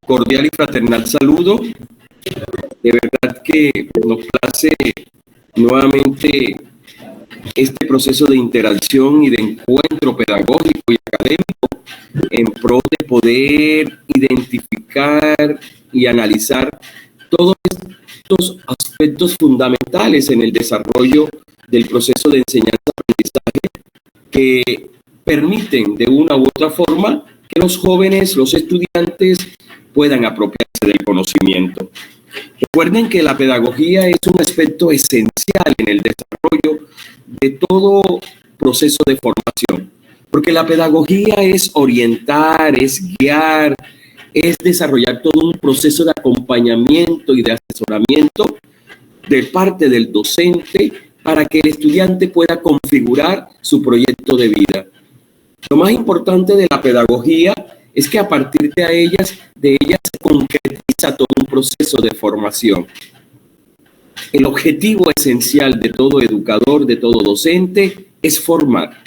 Cordial y fraternal saludo. De verdad que nos place nuevamente este proceso de interacción y de encuentro pedagógico y académico en pro de poder identificar y analizar todos estos aspectos fundamentales en el desarrollo del proceso de enseñanza-aprendizaje que permiten de una u otra forma que los jóvenes, los estudiantes puedan apropiarse del conocimiento. Recuerden que la pedagogía es un aspecto esencial en el desarrollo de todo proceso de formación, porque la pedagogía es orientar, es guiar, es desarrollar todo un proceso de acompañamiento y de asesoramiento de parte del docente para que el estudiante pueda configurar su proyecto de vida. Lo más importante de la pedagogía es que a partir de ella se concretiza todo un proceso de formación. El objetivo esencial de todo educador, de todo docente, es formar.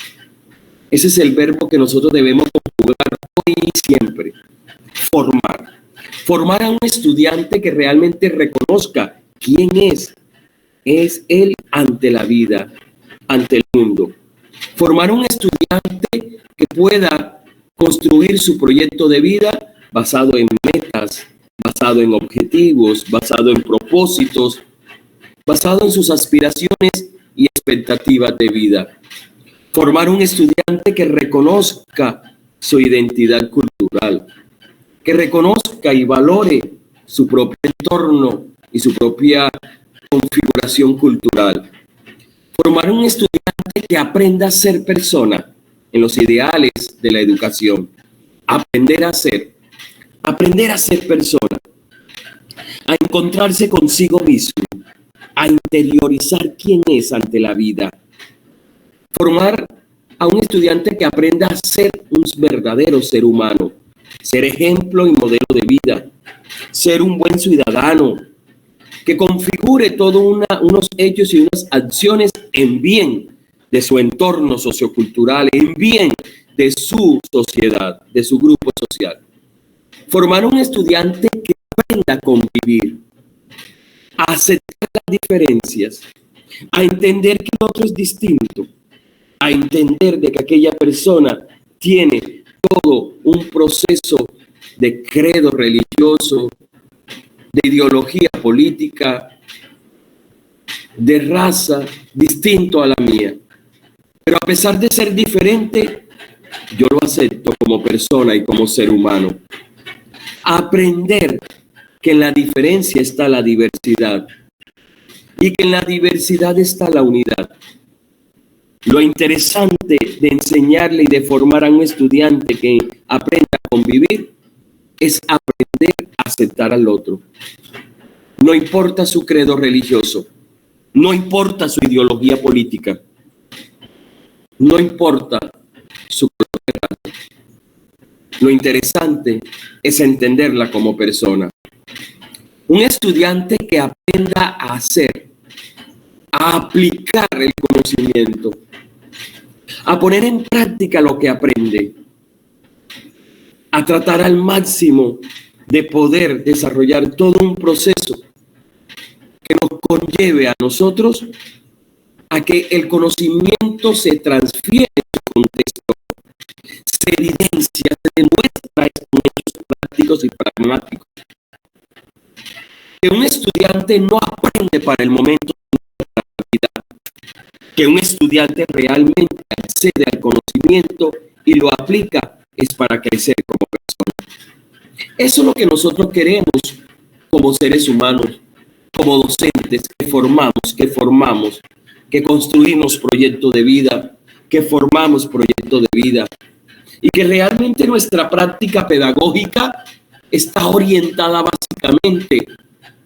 Ese es el verbo que nosotros debemos conjugar hoy y siempre. Formar. Formar a un estudiante que realmente reconozca quién es él ante la vida, ante el mundo. Formar un estudiante que pueda construir su proyecto de vida basado en metas, basado en objetivos, basado en propósitos, basado en sus aspiraciones y expectativas de vida. Formar un estudiante que reconozca su identidad cultural, que reconozca y valore su propio entorno y su propia configuración cultural. Formar un estudiante que aprenda a ser persona en los ideales de la educación. Aprender a ser persona, a encontrarse consigo mismo, a interiorizar quién es ante la vida. Formar a un estudiante que aprenda a ser un verdadero ser humano, ser ejemplo y modelo de vida, ser un buen ciudadano, que configure todos unos hechos y unas acciones en bien de su entorno sociocultural, en bien de su sociedad, de su grupo social. Formar un estudiante que aprenda a convivir, a aceptar las diferencias, a entender que el otro es distinto, a entender de que aquella persona tiene todo un proceso de credo religioso, de ideología política, de raza distinto a la mía. Pero a pesar de ser diferente, yo lo acepto como persona y como ser humano. Aprender que en la diferencia está la diversidad y que en la diversidad está la unidad. Lo interesante de enseñarle y de formar a un estudiante que aprenda a convivir es aprender a aceptar al otro. No importa su credo religioso, no importa su ideología política, no importa su color de raza. Lo interesante es entenderla como persona. Un estudiante que aprenda a hacer, a aplicar el conocimiento, a poner en práctica lo que aprende, a tratar al máximo de poder desarrollar todo un proceso que nos conlleve a nosotros a que el conocimiento se transfiere en su contexto, se evidencia, se demuestra con hechos prácticos y pragmáticos. Que un estudiante no aprende para el momento de la vida, que un estudiante realmente accede al conocimiento y lo aplica es para crecer como persona. Eso es lo que nosotros queremos como seres humanos, como docentes que formamos, que construimos proyectos de vida, que formamos proyectos de vida y que realmente nuestra práctica pedagógica está orientada básicamente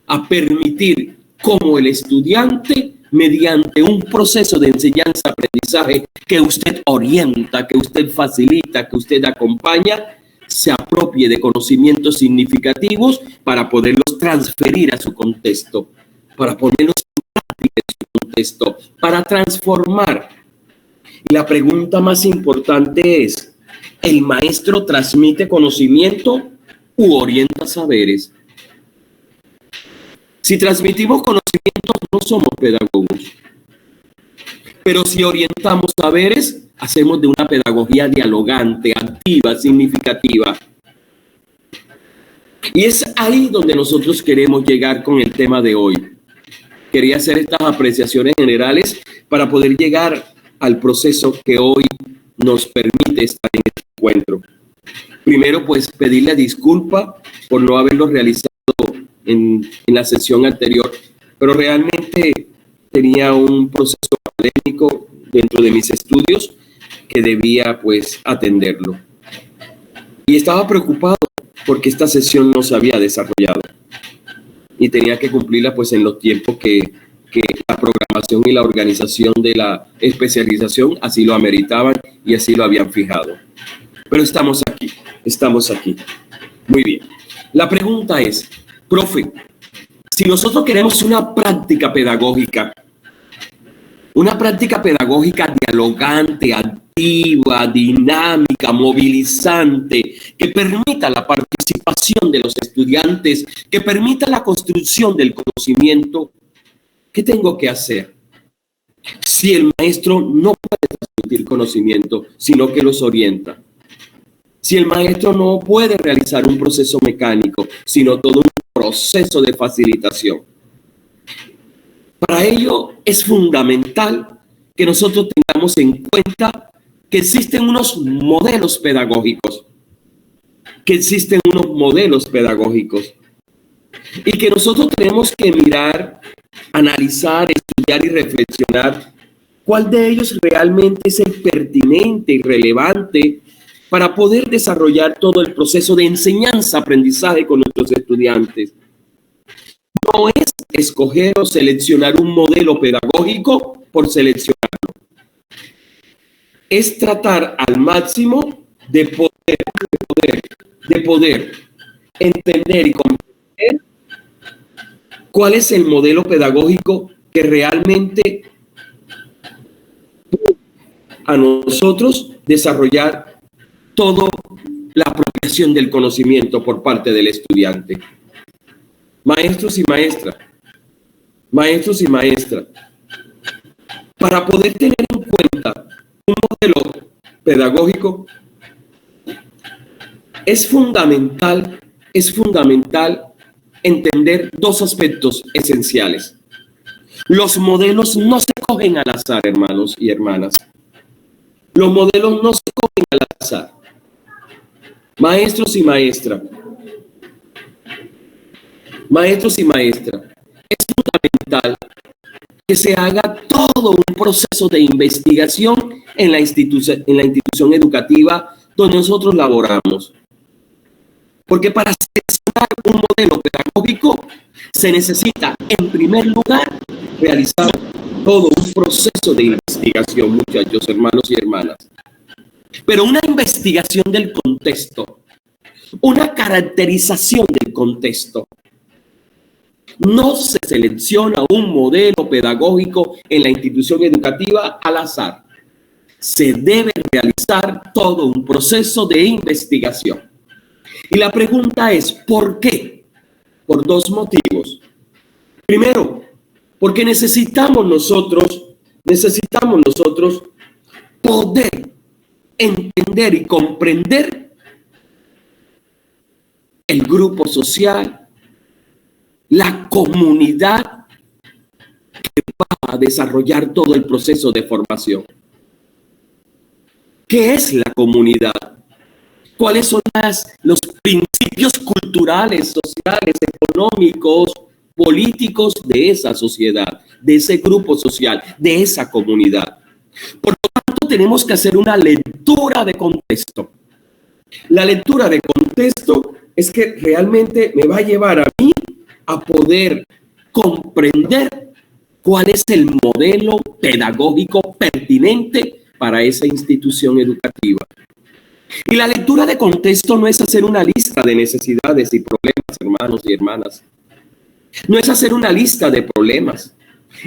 a permitir cómo el estudiante, mediante un proceso de enseñanza-aprendizaje que usted orienta, que usted facilita, que usted acompaña, se apropie de conocimientos significativos para poderlos transferir a su contexto, para ponerlos en práctica en su contexto, para transformar Y la pregunta más importante es, ¿el maestro transmite conocimiento u orienta saberes? Si transmitimos conocimientos, no somos pedagogos. Pero si orientamos saberes, hacemos de una pedagogía dialogante, activa, significativa. Y es ahí donde nosotros queremos llegar con el tema de hoy. Quería hacer estas apreciaciones generales para poder llegar al proceso que hoy nos permite estar en este encuentro. Primero, pues, pedirle disculpa por no haberlo realizado en la sesión anterior, pero realmente tenía un proceso académico dentro de mis estudios que debía, pues, atenderlo. Y estaba preocupado porque esta sesión no se había desarrollado y tenía que cumplirla, pues, en los tiempos que la programación y la organización de la especialización así lo ameritaban y así lo habían fijado. Pero estamos aquí. Muy bien. La pregunta es, profe, si nosotros queremos una práctica pedagógica dialogante, activa, dinámica, movilizante, que permita la participación de los estudiantes, que permita la construcción del conocimiento, ¿qué tengo que hacer? Si el maestro no puede transmitir conocimiento, sino que los orienta. Si el maestro no puede realizar un proceso mecánico, sino todo un proceso de facilitación. Para ello es fundamental que nosotros tengamos en cuenta que existen unos modelos pedagógicos, y que nosotros tenemos que mirar, analizar, estudiar y reflexionar cuál de ellos realmente es el pertinente y relevante para poder desarrollar todo el proceso de enseñanza-aprendizaje con nuestros estudiantes. No es escoger o seleccionar un modelo pedagógico por seleccionarlo. Es tratar al máximo de poder entender y comprender cuál es el modelo pedagógico que realmente a nosotros desarrollar toda la apropiación del conocimiento por parte del estudiante. Maestros y maestras, para poder tener en cuenta un modelo pedagógico, es fundamental entender dos aspectos esenciales. Los modelos no se cogen al azar, hermanos y hermanas. Los modelos no se cogen al azar. Maestros y maestras, es fundamental que se haga todo un proceso de investigación en la institución educativa donde nosotros laboramos. Porque para seleccionar un modelo pedagógico se necesita, en primer lugar, realizar todo un proceso de investigación, muchachos, hermanos y hermanas. Pero una investigación del contexto, una caracterización del contexto. No se selecciona un modelo pedagógico en la institución educativa al azar. Se debe realizar todo un proceso de investigación. Y la pregunta es, ¿por qué? Por dos motivos. Primero, porque necesitamos nosotros poder entender y comprender el grupo social, la comunidad que va a desarrollar todo el proceso de formación. ¿Qué es la comunidad? ¿Cuáles son los principios culturales, sociales, económicos, políticos de esa sociedad, de ese grupo social, de esa comunidad? Por lo tanto, tenemos que hacer una lectura de contexto. La lectura de contexto es que realmente me va a llevar a mí a poder comprender cuál es el modelo pedagógico pertinente para esa institución educativa. Y la lectura de contexto no es hacer una lista de necesidades y problemas, hermanos y hermanas. No es hacer una lista de problemas.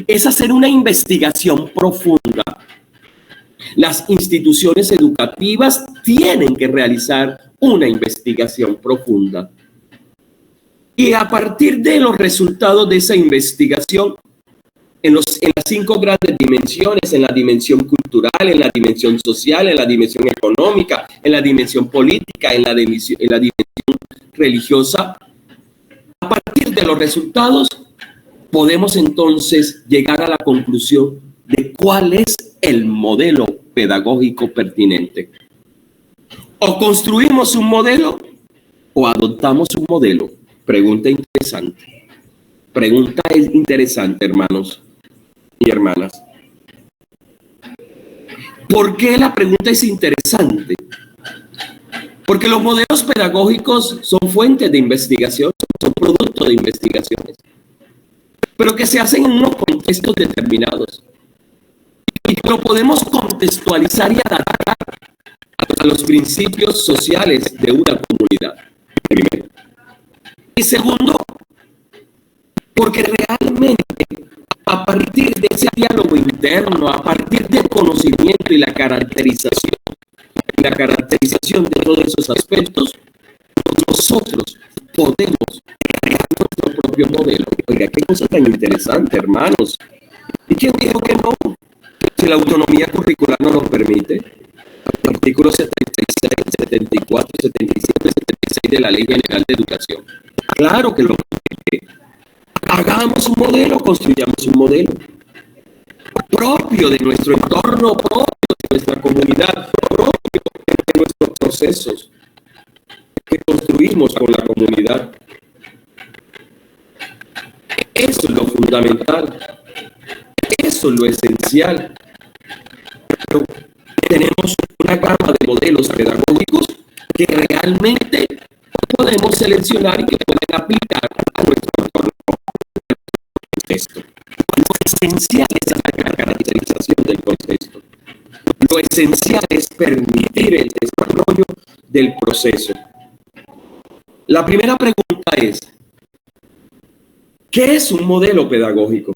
Es hacer una investigación profunda. Las instituciones educativas tienen que realizar una investigación profunda. Y a partir de los resultados de esa investigación, en las 5 grandes dimensiones, en la dimensión cultural, en la dimensión social, en la dimensión económica, en la dimensión política, en la dimensión religiosa, a partir de los resultados podemos entonces llegar a la conclusión de cuál es el modelo pedagógico pertinente. O construimos un modelo o adoptamos un modelo. Pregunta interesante. Pregunta interesante, hermanos y hermanas. ¿Por qué la pregunta es interesante? Porque los modelos pedagógicos son fuentes de investigación, son producto de investigaciones, pero que se hacen en unos contextos determinados. Y lo podemos contextualizar y adaptar a los principios sociales de una comunidad. Primero. Y segundo, porque realmente a partir de ese diálogo interno, a partir del conocimiento y la caracterización de todos esos aspectos, nosotros podemos crear nuestro propio modelo. Oiga, qué cosa tan interesante, hermanos. ¿Y quién dijo que no? Si la autonomía curricular no lo permite. Artículos 76, 74, 77, 76 de la Ley General de Educación. Claro que lo permite. Hagamos un modelo, construyamos un modelo propio de nuestro entorno, propio de nuestra comunidad, propio de nuestros procesos que construimos con la comunidad. Eso es lo fundamental, eso es lo esencial. Pero tenemos una gama de modelos pedagógicos que realmente podemos seleccionar y que pueden aplicar a nuestro entorno. Esto. Lo esencial es la caracterización del contexto. Lo esencial es permitir el desarrollo del proceso. La primera pregunta es, ¿qué es un modelo pedagógico?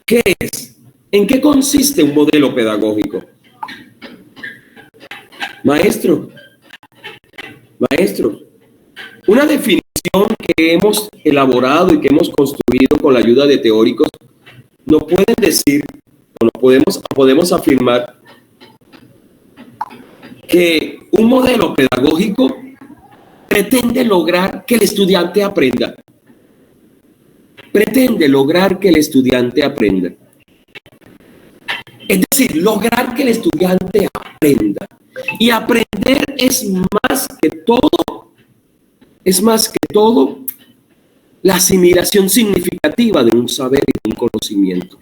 ¿Qué es? ¿En qué consiste un modelo pedagógico? Maestro, una definición que hemos elaborado y que hemos construido con la ayuda de teóricos nos pueden decir, o podemos afirmar que un modelo pedagógico pretende lograr que el estudiante aprenda. Pretende lograr que el estudiante aprenda. Es decir, lograr que el estudiante aprenda. Y aprender es más que todo la asimilación significativa de un saber y de un conocimiento.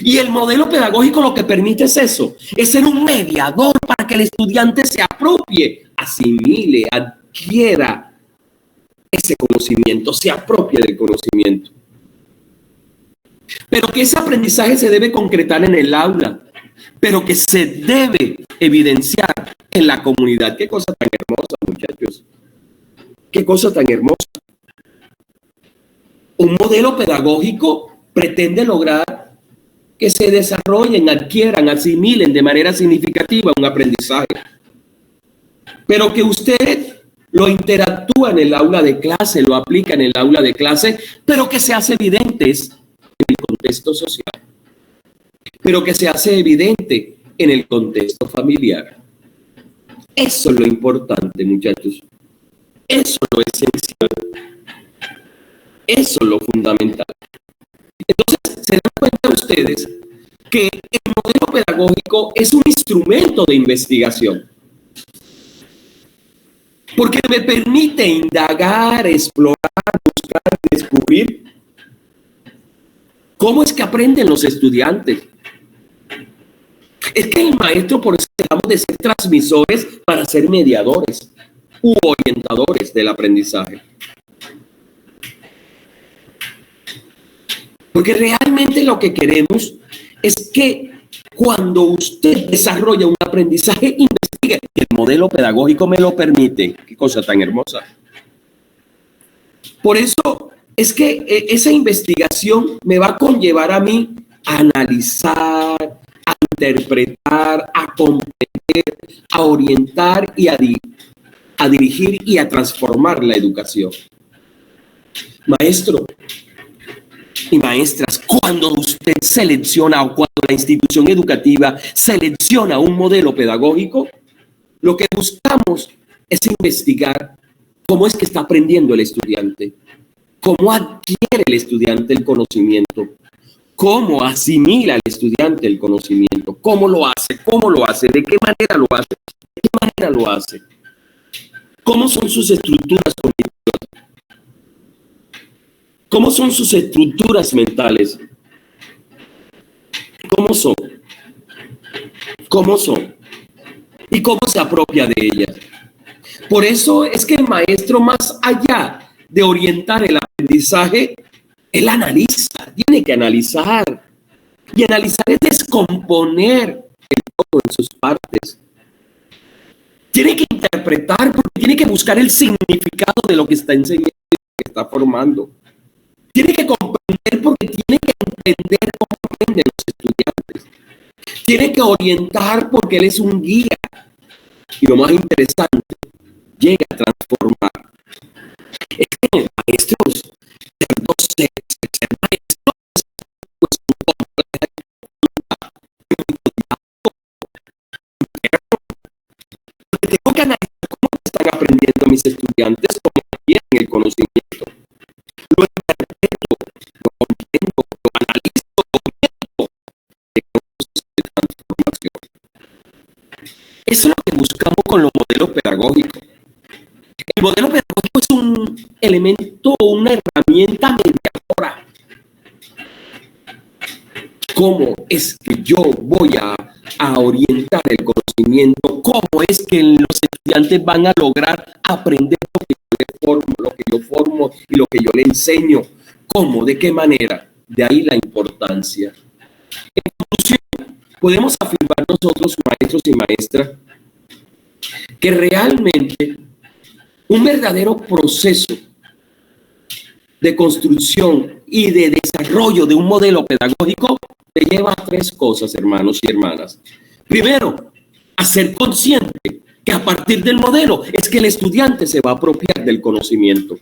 Y el modelo pedagógico lo que permite es eso, es ser un mediador para que el estudiante se apropie, asimile, adquiera ese conocimiento, se apropie del conocimiento. Pero que ese aprendizaje se debe concretar en el aula, pero que se debe evidenciar en la comunidad. Qué cosa tan hermosa, muchachos. Qué cosa tan hermosa. Un modelo pedagógico pretende lograr que se desarrollen, adquieran, asimilen de manera significativa un aprendizaje. Pero que usted lo interactúa en el aula de clase, lo aplica en el aula de clase, pero que se hace evidente en el contexto social. Pero que se hace evidente en el contexto familiar. Eso es lo importante, muchachos. Eso es lo esencial. Eso es lo fundamental. Entonces, se dan cuenta ustedes que el modelo pedagógico es un instrumento de investigación. Porque me permite indagar, explorar, buscar, descubrir cómo es que aprenden los estudiantes. Es que el maestro, por eso dejamos de ser transmisores para ser mediadores u orientadores del aprendizaje. Porque realmente lo que queremos es que cuando usted desarrolla un aprendizaje, investigue. El modelo pedagógico me lo permite. Qué cosa tan hermosa. Por eso es que esa investigación me va a conllevar a mí a analizar, a interpretar, a comprender, a orientar y a dirigir y a transformar la educación. Maestro y maestras, cuando usted selecciona o cuando la institución educativa selecciona un modelo pedagógico, lo que buscamos es investigar cómo es que está aprendiendo el estudiante, cómo adquiere el estudiante el conocimiento, cómo asimila el estudiante el conocimiento, cómo lo hace, de qué manera lo hace, cómo son sus estructuras cognitivas, cómo son sus estructuras mentales, cómo son y cómo se apropia de ellas. Por eso es que el maestro, más allá de orientar el aprendizaje, él analiza, tiene que analizar. Y analizar es descomponer el todo en sus partes. Tiene que interpretar porque tiene que buscar el significado de lo que está enseñando, que está formando. Tiene que comprender porque tiene que entender cómo aprenden los estudiantes. Tiene que orientar porque él es un guía. Y lo más interesante, llega a transformar. Es que maestros, ser docentes, ser maestros, pues tengo que analizar cómo están aprendiendo mis estudiantes, cómo adquieren el conocimiento. Lo interpreto, lo comprendo, lo analizo, lo meto en un proceso de transformación. Eso es lo que buscamos con los modelos pedagógicos. El modelo pedagógico es un elemento, una herramienta mediadora. ¿Cómo es que yo voy a orientar el conocimiento? ¿Cómo es que los estudiantes van a lograr aprender lo que yo formo y lo que yo le enseño? ¿Cómo? ¿De qué manera? De ahí la importancia. En conclusión, podemos afirmar nosotros, maestros y maestras, que realmente un verdadero proceso de construcción y de desarrollo de un modelo pedagógico te lleva a tres cosas, hermanos y hermanas. Primero, a ser consciente que a partir del modelo es que el estudiante se va a apropiar del conocimiento.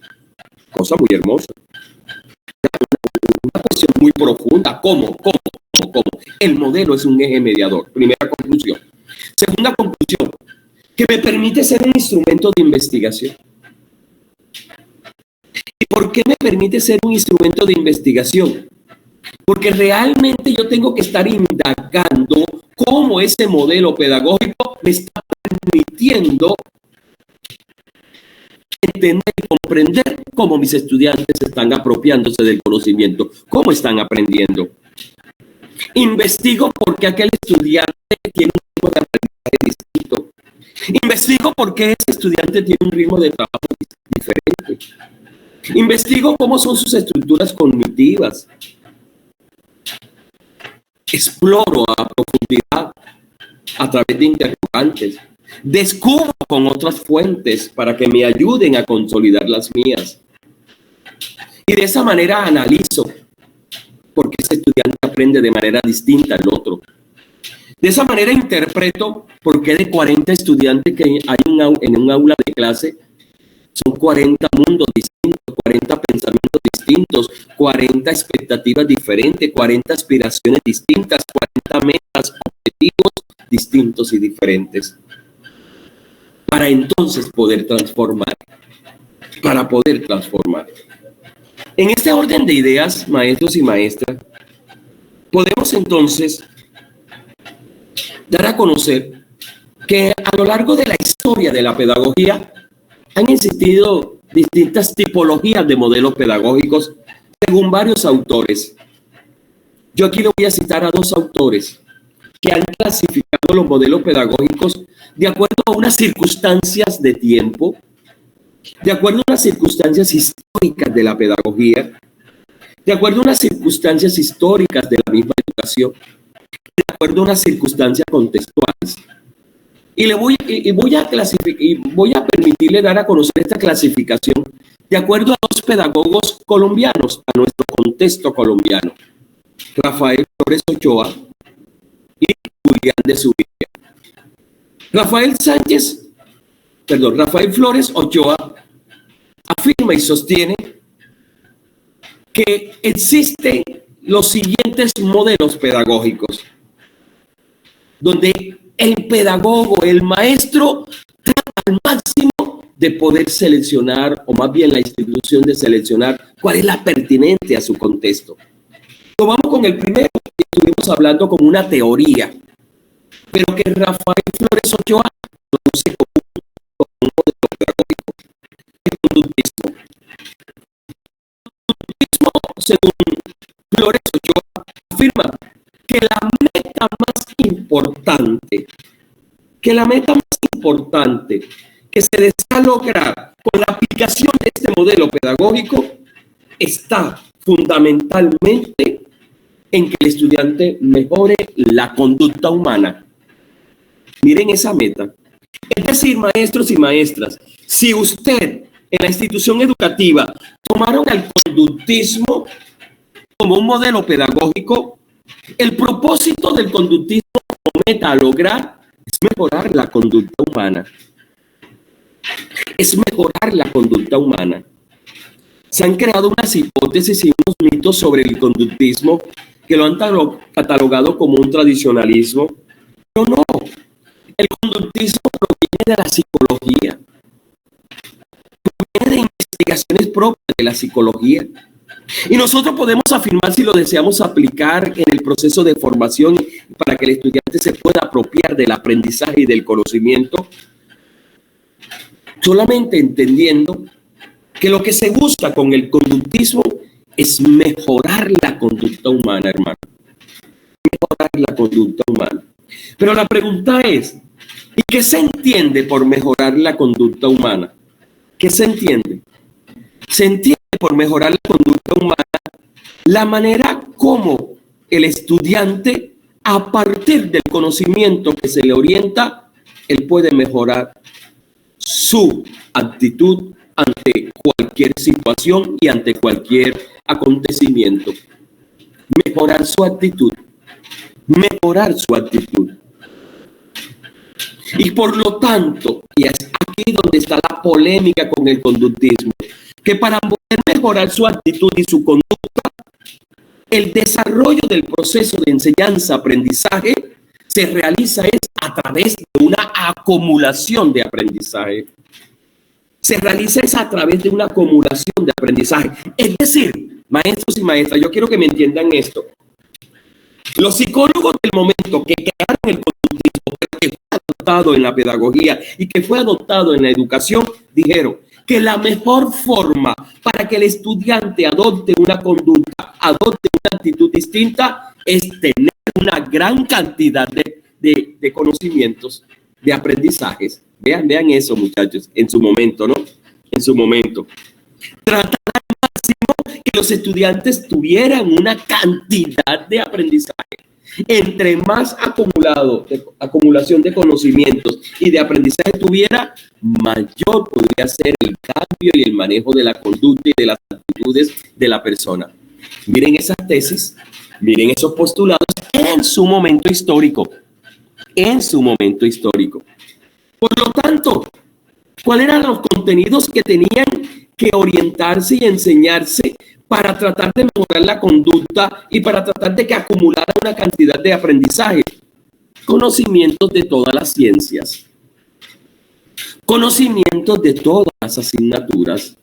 Cosa muy hermosa. Una cuestión muy profunda. ¿Cómo? El modelo es un eje mediador. Primera conclusión. Segunda conclusión, que me permite ser un instrumento de investigación. ¿Y por qué me permite ser un instrumento de investigación? Porque realmente yo tengo que estar indagando cómo ese modelo pedagógico me está permitiendo entender y comprender cómo mis estudiantes están apropiándose del conocimiento, cómo están aprendiendo. Investigo por qué aquel estudiante tiene un tipo de aprendizaje distinto. Investigo por qué ese estudiante tiene un ritmo de trabajo diferente. Investigo cómo son sus estructuras cognitivas. Exploro a profundidad a través de interrogantes. Descubro con otras fuentes para que me ayuden a consolidar las mías. Y de esa manera analizo por qué ese estudiante aprende de manera distinta al otro. De esa manera interpreto por qué de 40 estudiantes que hay en un aula de clase, son 40 mundos distintos, 40 pensamientos distintos, 40 expectativas diferentes, 40 aspiraciones distintas, 40 metas, objetivos distintos y diferentes. Para entonces poder transformar. En este orden de ideas, maestros y maestras, podemos entonces dar a conocer que a lo largo de la historia de la pedagogía han existido distintas tipologías de modelos pedagógicos según varios autores. Yo aquí le voy a citar a dos autores que han clasificado los modelos pedagógicos de acuerdo a unas circunstancias de tiempo, de acuerdo a unas circunstancias históricas de la pedagogía, de acuerdo a unas circunstancias históricas de la misma educación, de acuerdo a unas circunstancias contextuales. Y voy a permitirle dar a conocer esta clasificación de acuerdo a dos pedagogos colombianos, a nuestro contexto colombiano, Rafael Flores Ochoa y Julián de Zubia. Rafael Flores Ochoa afirma y sostiene que existen los siguientes modelos pedagógicos, donde el pedagogo, el maestro, trata al máximo de poder seleccionar, o más bien la institución de seleccionar, cuál es la pertinente a su contexto. Vamos con el primero, que estuvimos hablando como una teoría, pero que Rafael Flores Ochoa conoce como un modelo pedagógico, el conductismo. El conductismo, según Flores Ochoa, afirma que la meta más importante que se desea lograr con la aplicación de este modelo pedagógico está fundamentalmente en que el estudiante mejore la conducta humana. Miren esa meta. Es decir, maestros y maestras, si usted en la institución educativa tomaron el conductismo como un modelo pedagógico, el propósito del conductismo como meta a lograr es mejorar la conducta humana. Es mejorar la conducta humana. Se han creado unas hipótesis y unos mitos sobre el conductismo que lo han catalogado como un tradicionalismo. Pero no, el conductismo proviene de la psicología, proviene de investigaciones propias de la psicología. Y nosotros podemos afirmar, si lo deseamos aplicar en el proceso de formación para que el estudiante se pueda apropiar del aprendizaje y del conocimiento, solamente entendiendo que lo que se busca con el conductismo es mejorar la conducta humana, hermano. Mejorar la conducta humana. Pero la pregunta es, ¿y qué se entiende por mejorar la conducta humana? ¿Qué se entiende? Se entiende por mejorar la conducta humana la manera como el estudiante, a partir del conocimiento que se le orienta, él puede mejorar su actitud ante cualquier situación y ante cualquier acontecimiento. Mejorar su actitud. Mejorar su actitud. Y por lo tanto, y es aquí donde está la polémica con el conductismo, que para poder mejorar su actitud y su conducta, el desarrollo del proceso de enseñanza-aprendizaje se realiza a través de una acumulación de aprendizaje. Se realiza a través de una acumulación de aprendizaje. Es decir, maestros y maestras, yo quiero que me entiendan esto. Los psicólogos del momento que crearon el conductismo, que fue adoptado en la pedagogía y que fue adoptado en la educación, dijeron que la mejor forma para que el estudiante adopte una conducta, adopte una actitud distinta, es tener una gran cantidad de conocimientos, de aprendizajes. Vean eso, muchachos, en su momento, ¿no? En su momento. Tratar al máximo que los estudiantes tuvieran una cantidad de aprendizaje. Entre más acumulación de conocimientos y de aprendizaje tuviera, mayor podría ser el cambio y el manejo de la conducta y de las actitudes de la persona. Miren esas tesis, miren esos postulados en su momento histórico. En su momento histórico. Por lo tanto, ¿cuáles eran los contenidos que tenían que orientarse y enseñarse para tratar de mejorar la conducta y para tratar de que acumulara una cantidad de aprendizaje? Conocimientos de todas las ciencias, conocimientos de todas las asignaturas,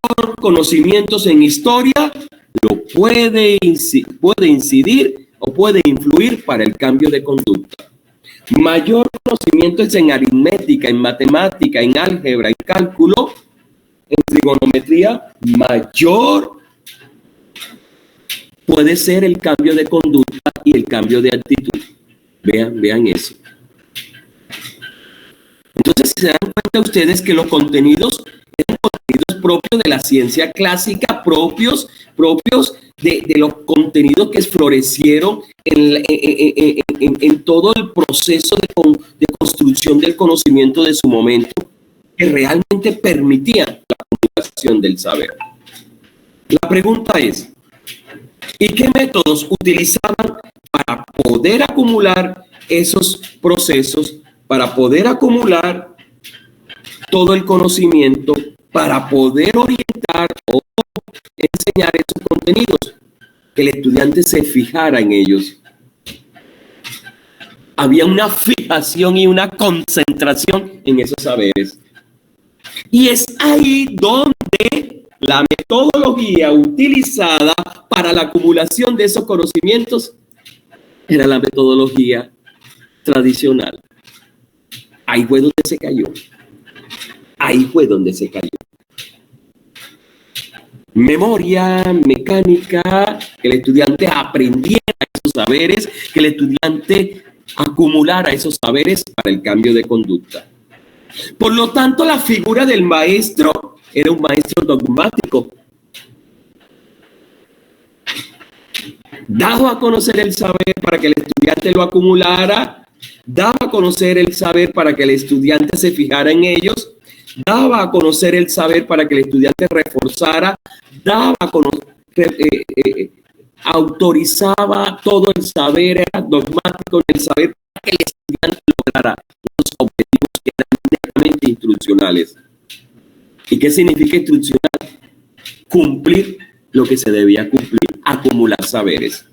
mayor conocimientos en historia lo puede incidir o puede influir para el cambio de conducta. Mayor conocimientos en aritmética, en matemática, en álgebra, en cálculo, en trigonometría, mayor puede ser el cambio de conducta y el cambio de actitud. Vean eso. Entonces se dan cuenta ustedes que los contenidos eran contenidos propios de la ciencia clásica, propios de los contenidos que florecieron en todo el proceso de construcción del conocimiento de su momento, que realmente permitían la comunicación del saber. La pregunta es, ¿Y qué métodos utilizaban para poder acumular esos procesos, para poder acumular todo el conocimiento, para poder orientar o enseñar esos contenidos, que el estudiante se fijara en ellos? Había una fijación y una concentración en esos saberes. Y es ahí donde la metodología utilizada para la acumulación de esos conocimientos era la metodología tradicional. Ahí fue donde se cayó. Ahí fue donde se cayó. Memoria, mecánica, que el estudiante aprendiera esos saberes, que el estudiante acumulara esos saberes para el cambio de conducta. Por lo tanto, la figura del maestro era un maestro dogmático. Daba a conocer el saber para que el estudiante lo acumulara, daba a conocer el saber para que el estudiante se fijara en ellos, daba a conocer el saber para que el estudiante reforzara, daba a conocer, autorizaba todo el saber, era dogmático en el saber para que el estudiante lograra los objetivos que eran netamente instruccionales. ¿Y qué significa instruccional? Cumplir lo que se debía cumplir, acumular saberes.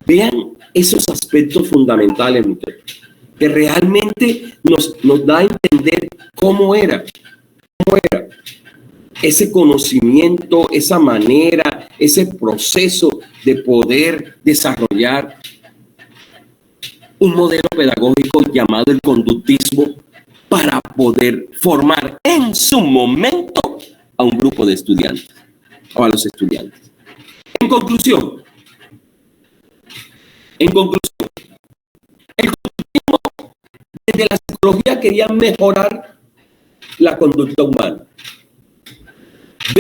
Vean esos aspectos fundamentales, muchachos, que realmente nos da a entender cómo era ese conocimiento, esa manera, ese proceso de poder desarrollar un modelo pedagógico llamado el conductismo para poder formar en su momento a un grupo de estudiantes o a los estudiantes. En conclusión, el conductismo desde la psicología quería mejorar la conducta humana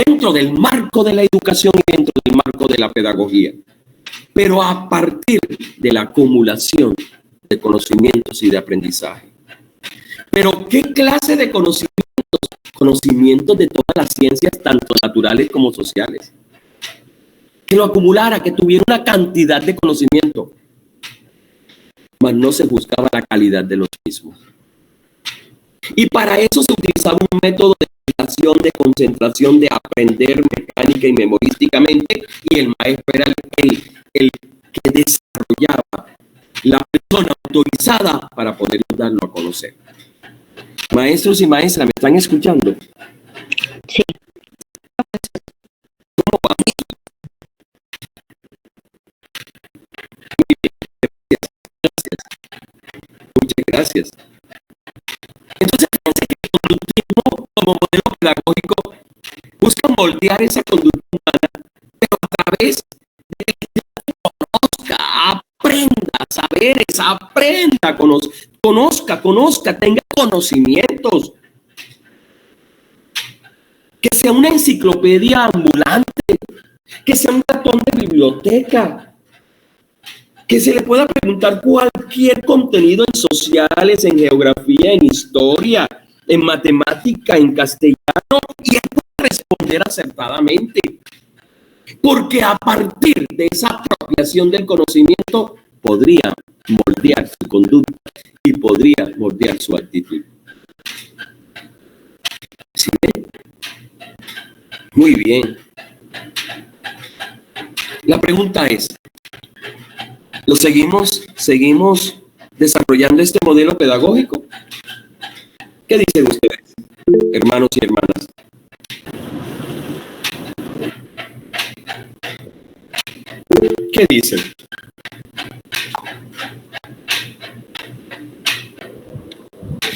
dentro del marco de la educación y dentro del marco de la pedagogía, pero a partir de la acumulación de conocimientos y de aprendizaje. Pero ¿qué clase de conocimientos? Conocimientos de todas las ciencias, tanto naturales como sociales. Que lo acumulara, que tuviera una cantidad de conocimiento, mas no se buscaba la calidad de los mismos. Y para eso se utilizaba un método de fijación, de concentración, de aprender mecánica y memorísticamente, y el maestro era el que desarrollaba la persona autorizada para poder darlo a conocer. Maestros y maestras, ¿me están escuchando? Sí. ¿Cómo va? Muchas gracias. Entonces, fíjense que el conductismo como modelo pedagógico busca moldear esa conducta humana, pero a través de que el estudiante conozca, aprenda saberes, aprenda, conozca, tenga conocimientos. Que sea una enciclopedia ambulante, que sea un ratón de biblioteca, que se le pueda preguntar cualquier contenido en sociales, en geografía, en historia, en matemática, en castellano, y él puede responder acertadamente. Porque a partir de esa apropiación del conocimiento podría moldear su conducta y podría moldear su actitud. ¿Sí ven? Muy bien. La pregunta es, ¿lo seguimos desarrollando este modelo pedagógico? ¿Qué dicen ustedes, hermanos y hermanas? ¿Qué dicen?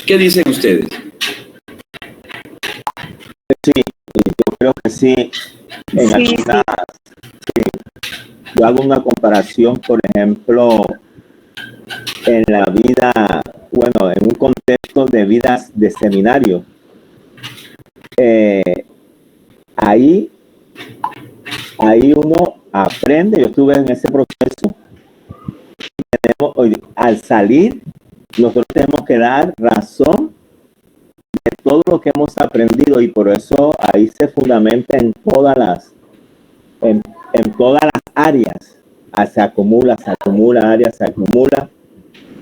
¿Qué dicen ustedes? Sí, yo creo que sí. En algunas, sí. Yo hago una comparación, por ejemplo, en la vida, bueno, en un contexto de vidas de seminario. Ahí uno aprende, yo estuve en ese proceso. Al salir, nosotros tenemos que dar razón de todo lo que hemos aprendido, y por eso ahí se fundamenta en todas las, en todas las áreas. Se acumula, áreas, se acumula,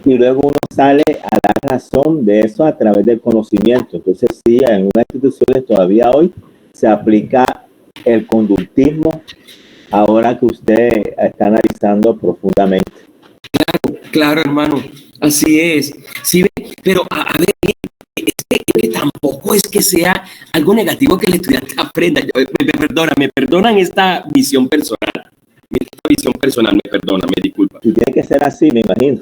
y luego uno sale a dar razón de eso a través del conocimiento. Entonces, sí, en unas instituciones todavía hoy se aplica el conductismo, ahora que usted está analizando profundamente. Claro, hermano, así es. Sí, pero a ver, que tampoco es que sea algo negativo que el estudiante aprenda. Me perdonan esta visión personal. Esta visión personal, me disculpa. Y tiene que ser así, me imagino.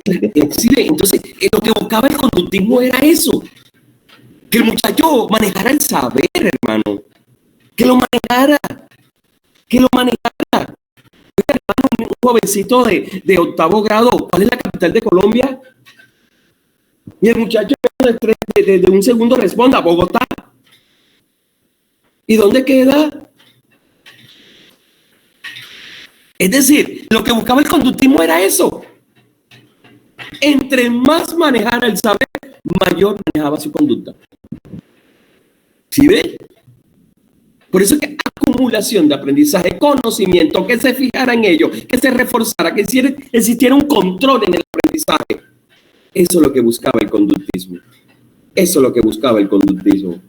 Sí, entonces, lo que buscaba el conductismo era eso. Que el muchacho manejara el saber, hermano. Que lo manejara. Un jovencito de 8º grado, ¿cuál es la capital de Colombia? Y el muchacho de un segundo responda, Bogotá. ¿Y dónde queda? Es decir, lo que buscaba el conductismo era eso. Entre más manejara el saber, mayor manejaba su conducta. ¿Sí ve? Por eso es que acumulación de aprendizaje, conocimiento, que se fijara en ello, que se reforzara, que existiera un control en el aprendizaje. Eso es lo que buscaba el conductismo. Eso es lo que buscaba el conductismo.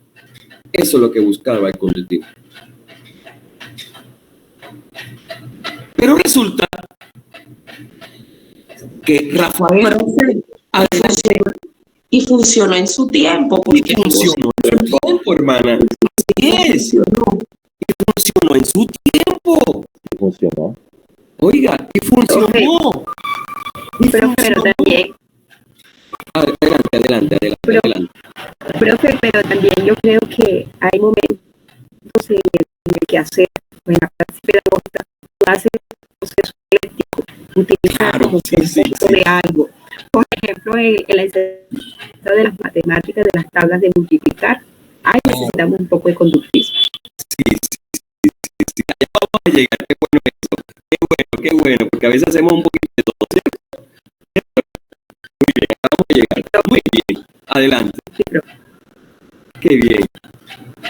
Pero resulta que Rafael... Y funcionó en su tiempo. Y funcionó en su tiempo, hermana. Así es. Funcionó en su tiempo. Funcionó. Oiga, y funcionó. Pero también. Adelante. Pero también yo creo que hay momentos en el que hacer, en la clase pedagógica, hace un proceso dialéctico, utilizar como concepto de algo. Por ejemplo, en la enseñanza de las matemáticas, de las tablas de multiplicar, ahí necesitamos un poco de conductismo. Sí. Ya vamos a llegar, qué bueno, porque a veces hacemos un poquito de todo, ¿cierto? Muy bien, vamos a llegar. Muy bien, adelante. Sí, pero... Qué bien,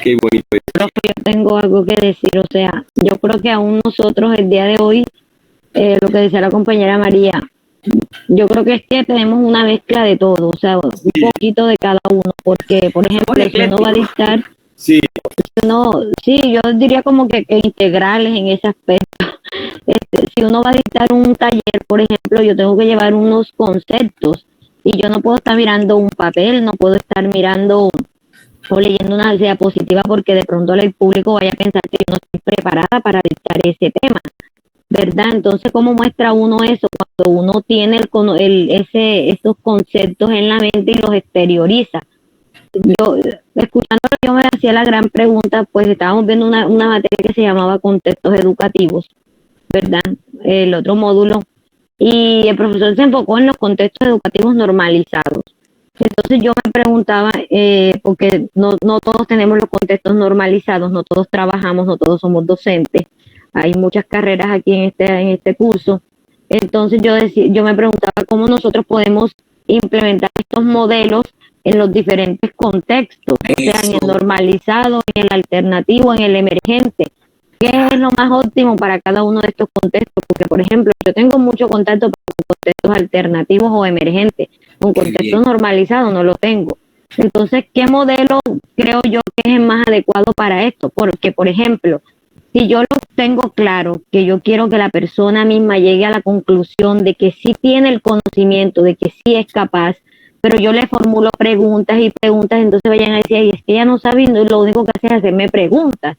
qué bonito. Profe, yo tengo algo que decir, o sea, yo creo que aún nosotros el día de hoy, lo que decía la compañera María, yo creo que es que tenemos una mezcla de todo, o sea, un poquito de cada uno, porque, por ejemplo, si uno va a dictar, sí, yo diría como que integrales en ese aspecto. Si uno va a dictar un taller, por ejemplo, yo tengo que llevar unos conceptos y yo no puedo estar mirando un papel, no puedo estar mirando o leyendo una diapositiva porque de pronto el público vaya a pensar que yo no estoy preparada para dictar ese tema, ¿verdad? Entonces, ¿cómo muestra uno eso? Cuando uno tiene esos conceptos en la mente y los exterioriza. Yo, escuchándolo, yo me hacía la gran pregunta, pues estábamos viendo una materia que se llamaba contextos educativos, ¿verdad? El otro módulo, y el profesor se enfocó en los contextos educativos normalizados. Entonces yo me preguntaba, porque no todos tenemos los contextos normalizados, no todos trabajamos, no todos somos docentes, hay muchas carreras aquí en este curso. Entonces yo me preguntaba cómo nosotros podemos implementar estos modelos en los diferentes contextos, o sea, en el normalizado, en el alternativo, en el emergente. ¿Qué es lo más óptimo para cada uno de estos contextos? Porque, por ejemplo, yo tengo mucho contacto con contextos alternativos o emergentes. Un contexto normalizado no lo tengo. Entonces, ¿qué modelo creo yo que es el más adecuado para esto? Porque, por ejemplo, si yo lo tengo claro, que yo quiero que la persona misma llegue a la conclusión de que sí tiene el conocimiento, de que sí es capaz, pero yo le formulo preguntas, entonces vayan a decir, ay, es que ella no sabe, y lo único que hace es hacerme preguntas.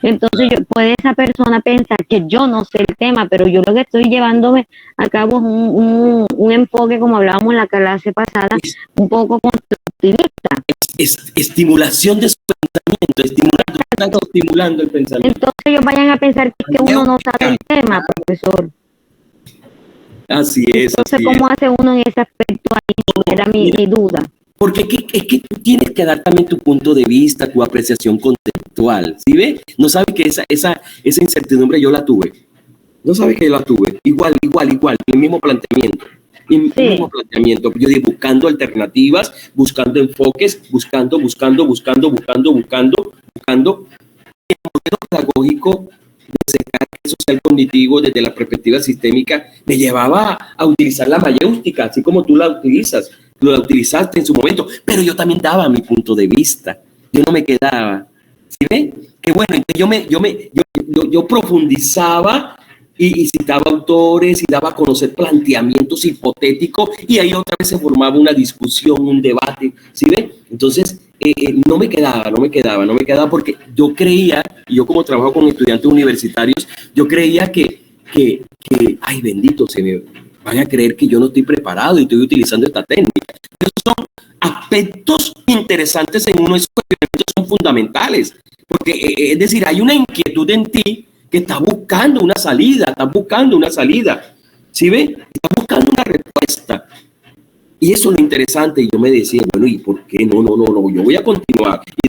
Entonces puede esa persona pensar que yo no sé el tema, pero yo lo que estoy llevándome a cabo es un enfoque, como hablábamos en la clase pasada, un poco constructivista. Estimulación de su pensamiento, estimulando el pensamiento. Entonces ellos vayan a pensar que uno no sabe el tema, profesor. Así es. Entonces, ¿cómo hace uno en ese aspecto ahí? Era mi duda. Porque es que tú tienes que dar también tu punto de vista, tu apreciación contextual, ¿sí ve? No sabes que esa incertidumbre yo la tuve. No sabes que yo la tuve. Igual, el mismo planteamiento. El mismo planteamiento. Yo digo, buscando alternativas, buscando enfoques, buscando. El modelo pedagógico de el social cognitivo desde la perspectiva sistémica me llevaba a utilizar la mayéutica, así como tú la utilizas, tú la utilizaste en su momento, pero yo también daba mi punto de vista, yo no me quedaba, ¿sí ven? Que bueno, entonces yo profundizaba y citaba autores y daba a conocer planteamientos hipotéticos y ahí otra vez se formaba una discusión, un debate, ¿sí ven? Entonces no me quedaba porque yo creía, y yo como trabajo con estudiantes universitarios, yo creía que ay bendito, se me van a creer que yo no estoy preparado y estoy utilizando esta técnica. Esos son aspectos interesantes en uno, esos experimentos son fundamentales, porque es decir, hay una inquietud en ti que está buscando una salida, ¿sí ve? Está buscando una respuesta. Y eso es lo interesante. Y yo me decía, bueno, ¿y por qué? No, yo voy a continuar. Y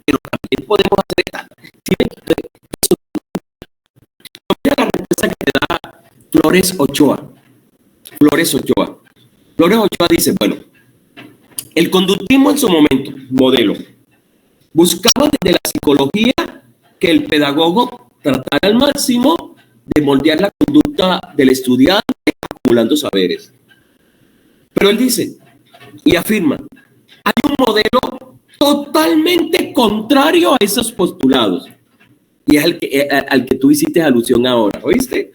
pero también podemos hacer esta. ¿Sí ve? Eso, la respuesta que te da Flores Ochoa. Flores Ochoa dice, bueno, el conductismo en su momento, modelo, buscaba desde la psicología que el pedagogo tratara al máximo de moldear la conducta del estudiante acumulando saberes. Pero él dice y afirma, hay un modelo totalmente contrario a esos postulados. Y es al que tú hiciste alusión ahora, ¿oíste?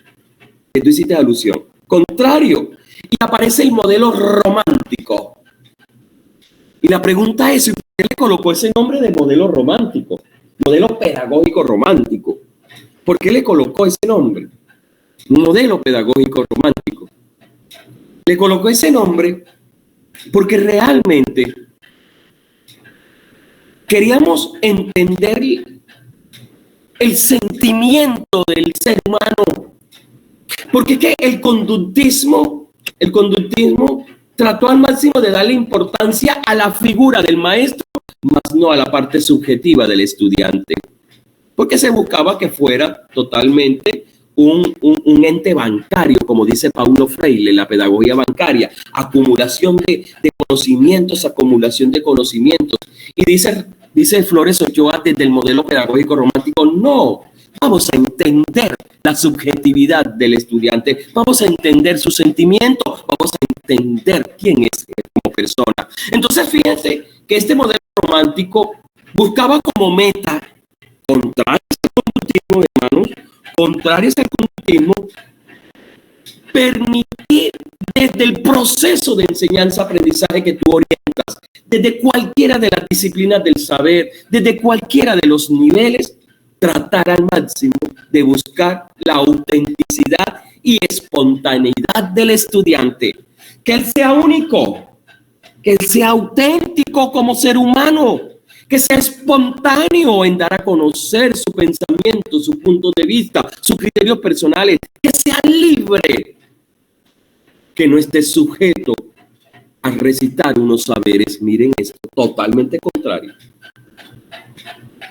Que tú hiciste alusión. Contrario. Y aparece el modelo romántico. Y la pregunta es, ¿por qué le colocó ese nombre de modelo romántico? Modelo pedagógico romántico. ¿Por qué le colocó ese nombre? Modelo pedagógico romántico. Le colocó ese nombre porque realmente queríamos entender el sentimiento del ser humano. Porque es que el conductismo trató al máximo de darle importancia a la figura del maestro, más no a la parte subjetiva del estudiante. Porque se buscaba que fuera totalmente un ente bancario, como dice Paulo Freire, la pedagogía bancaria, acumulación de conocimientos. Y dice Flores Ochoa desde el modelo pedagógico romántico, no, vamos a entender la subjetividad del estudiante, vamos a entender su sentimiento, vamos a entender quién es como persona. Entonces, fíjense que este modelo romántico buscaba como meta, contrario al conductismo, hermanos, contrario al conductismo, permitir desde el proceso de enseñanza-aprendizaje que tú orientas, desde cualquiera de las disciplinas del saber, desde cualquiera de los niveles, tratar al máximo de buscar la autenticidad y espontaneidad del estudiante. Que él sea único, que él sea auténtico como ser humano, que sea espontáneo en dar a conocer su pensamiento, su punto de vista, sus criterios personales, que sea libre, que no esté sujeto a recitar unos saberes. Miren esto, totalmente contrario.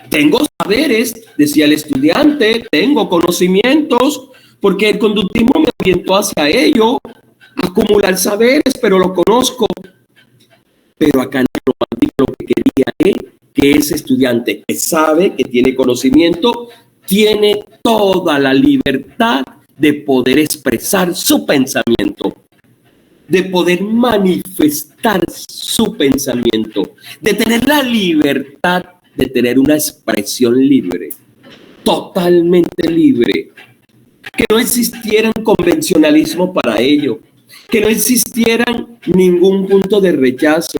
Tengo saberes, decía el estudiante, tengo conocimientos, porque el conductismo me orientó hacia ello, acumular saberes, pero lo conozco. Pero acá en el romántico lo que quería es que ese estudiante que sabe, que tiene conocimiento, tiene toda la libertad de poder expresar su pensamiento, de poder manifestar su pensamiento, de tener la libertad de tener una expresión libre, totalmente libre, que no existiera un convencionalismo para ello, que no existiera ningún punto de rechazo,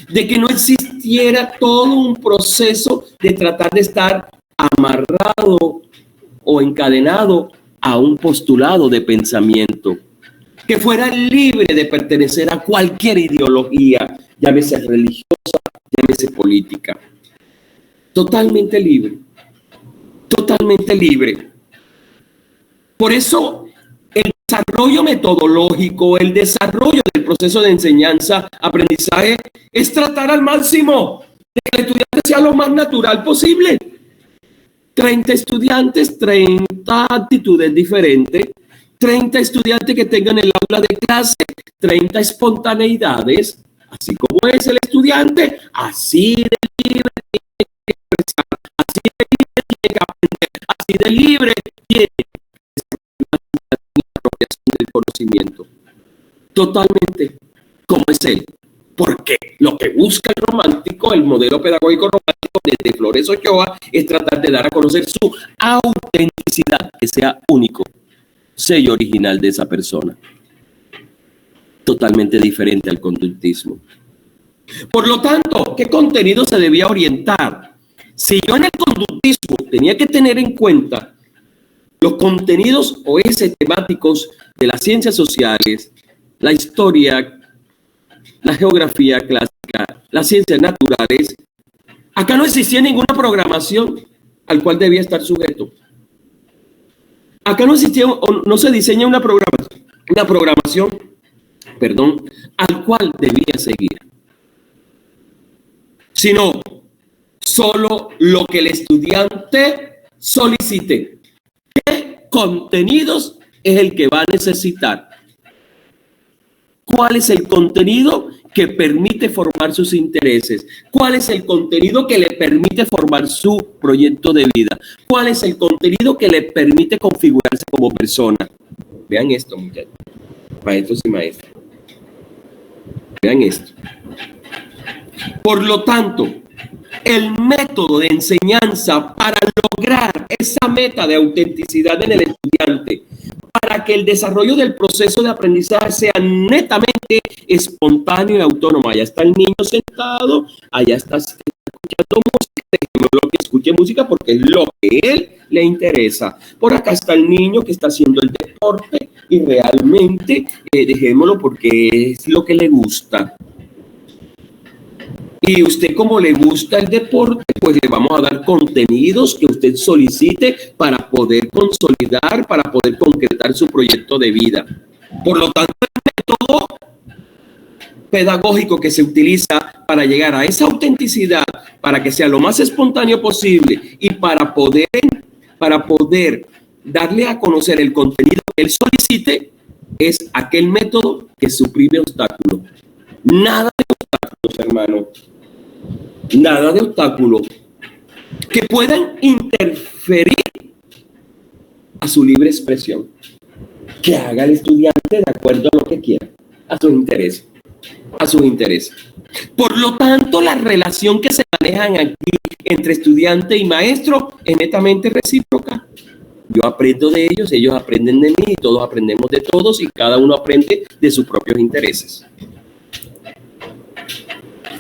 de que no existiera todo un proceso de tratar de estar amarrado o encadenado a un postulado de pensamiento, que fuera libre de pertenecer a cualquier ideología, llámese religiosa, llámese política. Totalmente libre, totalmente libre. Por eso el desarrollo metodológico, el desarrollo del proceso de enseñanza, aprendizaje, es tratar al máximo de que el estudiante sea lo más natural posible. 30 estudiantes, 30 actitudes diferentes, 30 estudiantes que tengan el aula de clase, 30 espontaneidades, así como es el estudiante, así de libre, así de así de libre tiene la apropiación del conocimiento. Totalmente, como es él. Porque lo que busca el romántico, el modelo pedagógico romántico desde Flores Ochoa, es tratar de dar a conocer su autenticidad, que sea único, sello original de esa persona. Totalmente diferente al conductismo. Por lo tanto, ¿qué contenido se debía orientar? Si yo en el conductismo tenía que tener en cuenta los contenidos o temáticos de las ciencias sociales, la historia, la geografía clásica, las ciencias naturales, acá no existía ninguna programación al cual debía estar sujeto. Acá no existía o no se diseña una programación, al cual debía seguir, sino solo lo que el estudiante solicite. ¿Qué contenidos es el que va a necesitar? ¿Cuál es el contenido que permite formar sus intereses? ¿Cuál es el contenido que le permite formar su proyecto de vida? ¿Cuál es el contenido que le permite configurarse como persona? Vean esto, muchachos, maestros y maestras. Vean esto. Por lo tanto, el método de enseñanza para lograr esa meta de autenticidad en el estudiante, para que el desarrollo del proceso de aprendizaje sea netamente espontáneo y autónomo. Allá está el niño sentado, allá está escuchando música, dejémoslo que escuche música porque es lo que él le interesa. Por acá está el niño que está haciendo el deporte y realmente dejémoslo porque es lo que le gusta. Y usted, como le gusta el deporte, pues le vamos a dar contenidos que usted solicite para poder consolidar, para poder concretar su proyecto de vida. Por lo tanto, el método pedagógico que se utiliza para llegar a esa autenticidad, para que sea lo más espontáneo posible y para poder darle a conocer el contenido que él solicite, es aquel método que suprime obstáculos. Nada de obstáculos, hermano. Nada de obstáculos que puedan interferir a su libre expresión. Que haga el estudiante de acuerdo a lo que quiera, a sus intereses. Por lo tanto, la relación que se manejan aquí entre estudiante y maestro es netamente recíproca. Yo aprendo de ellos, ellos aprenden de mí, y todos aprendemos de todos y cada uno aprende de sus propios intereses.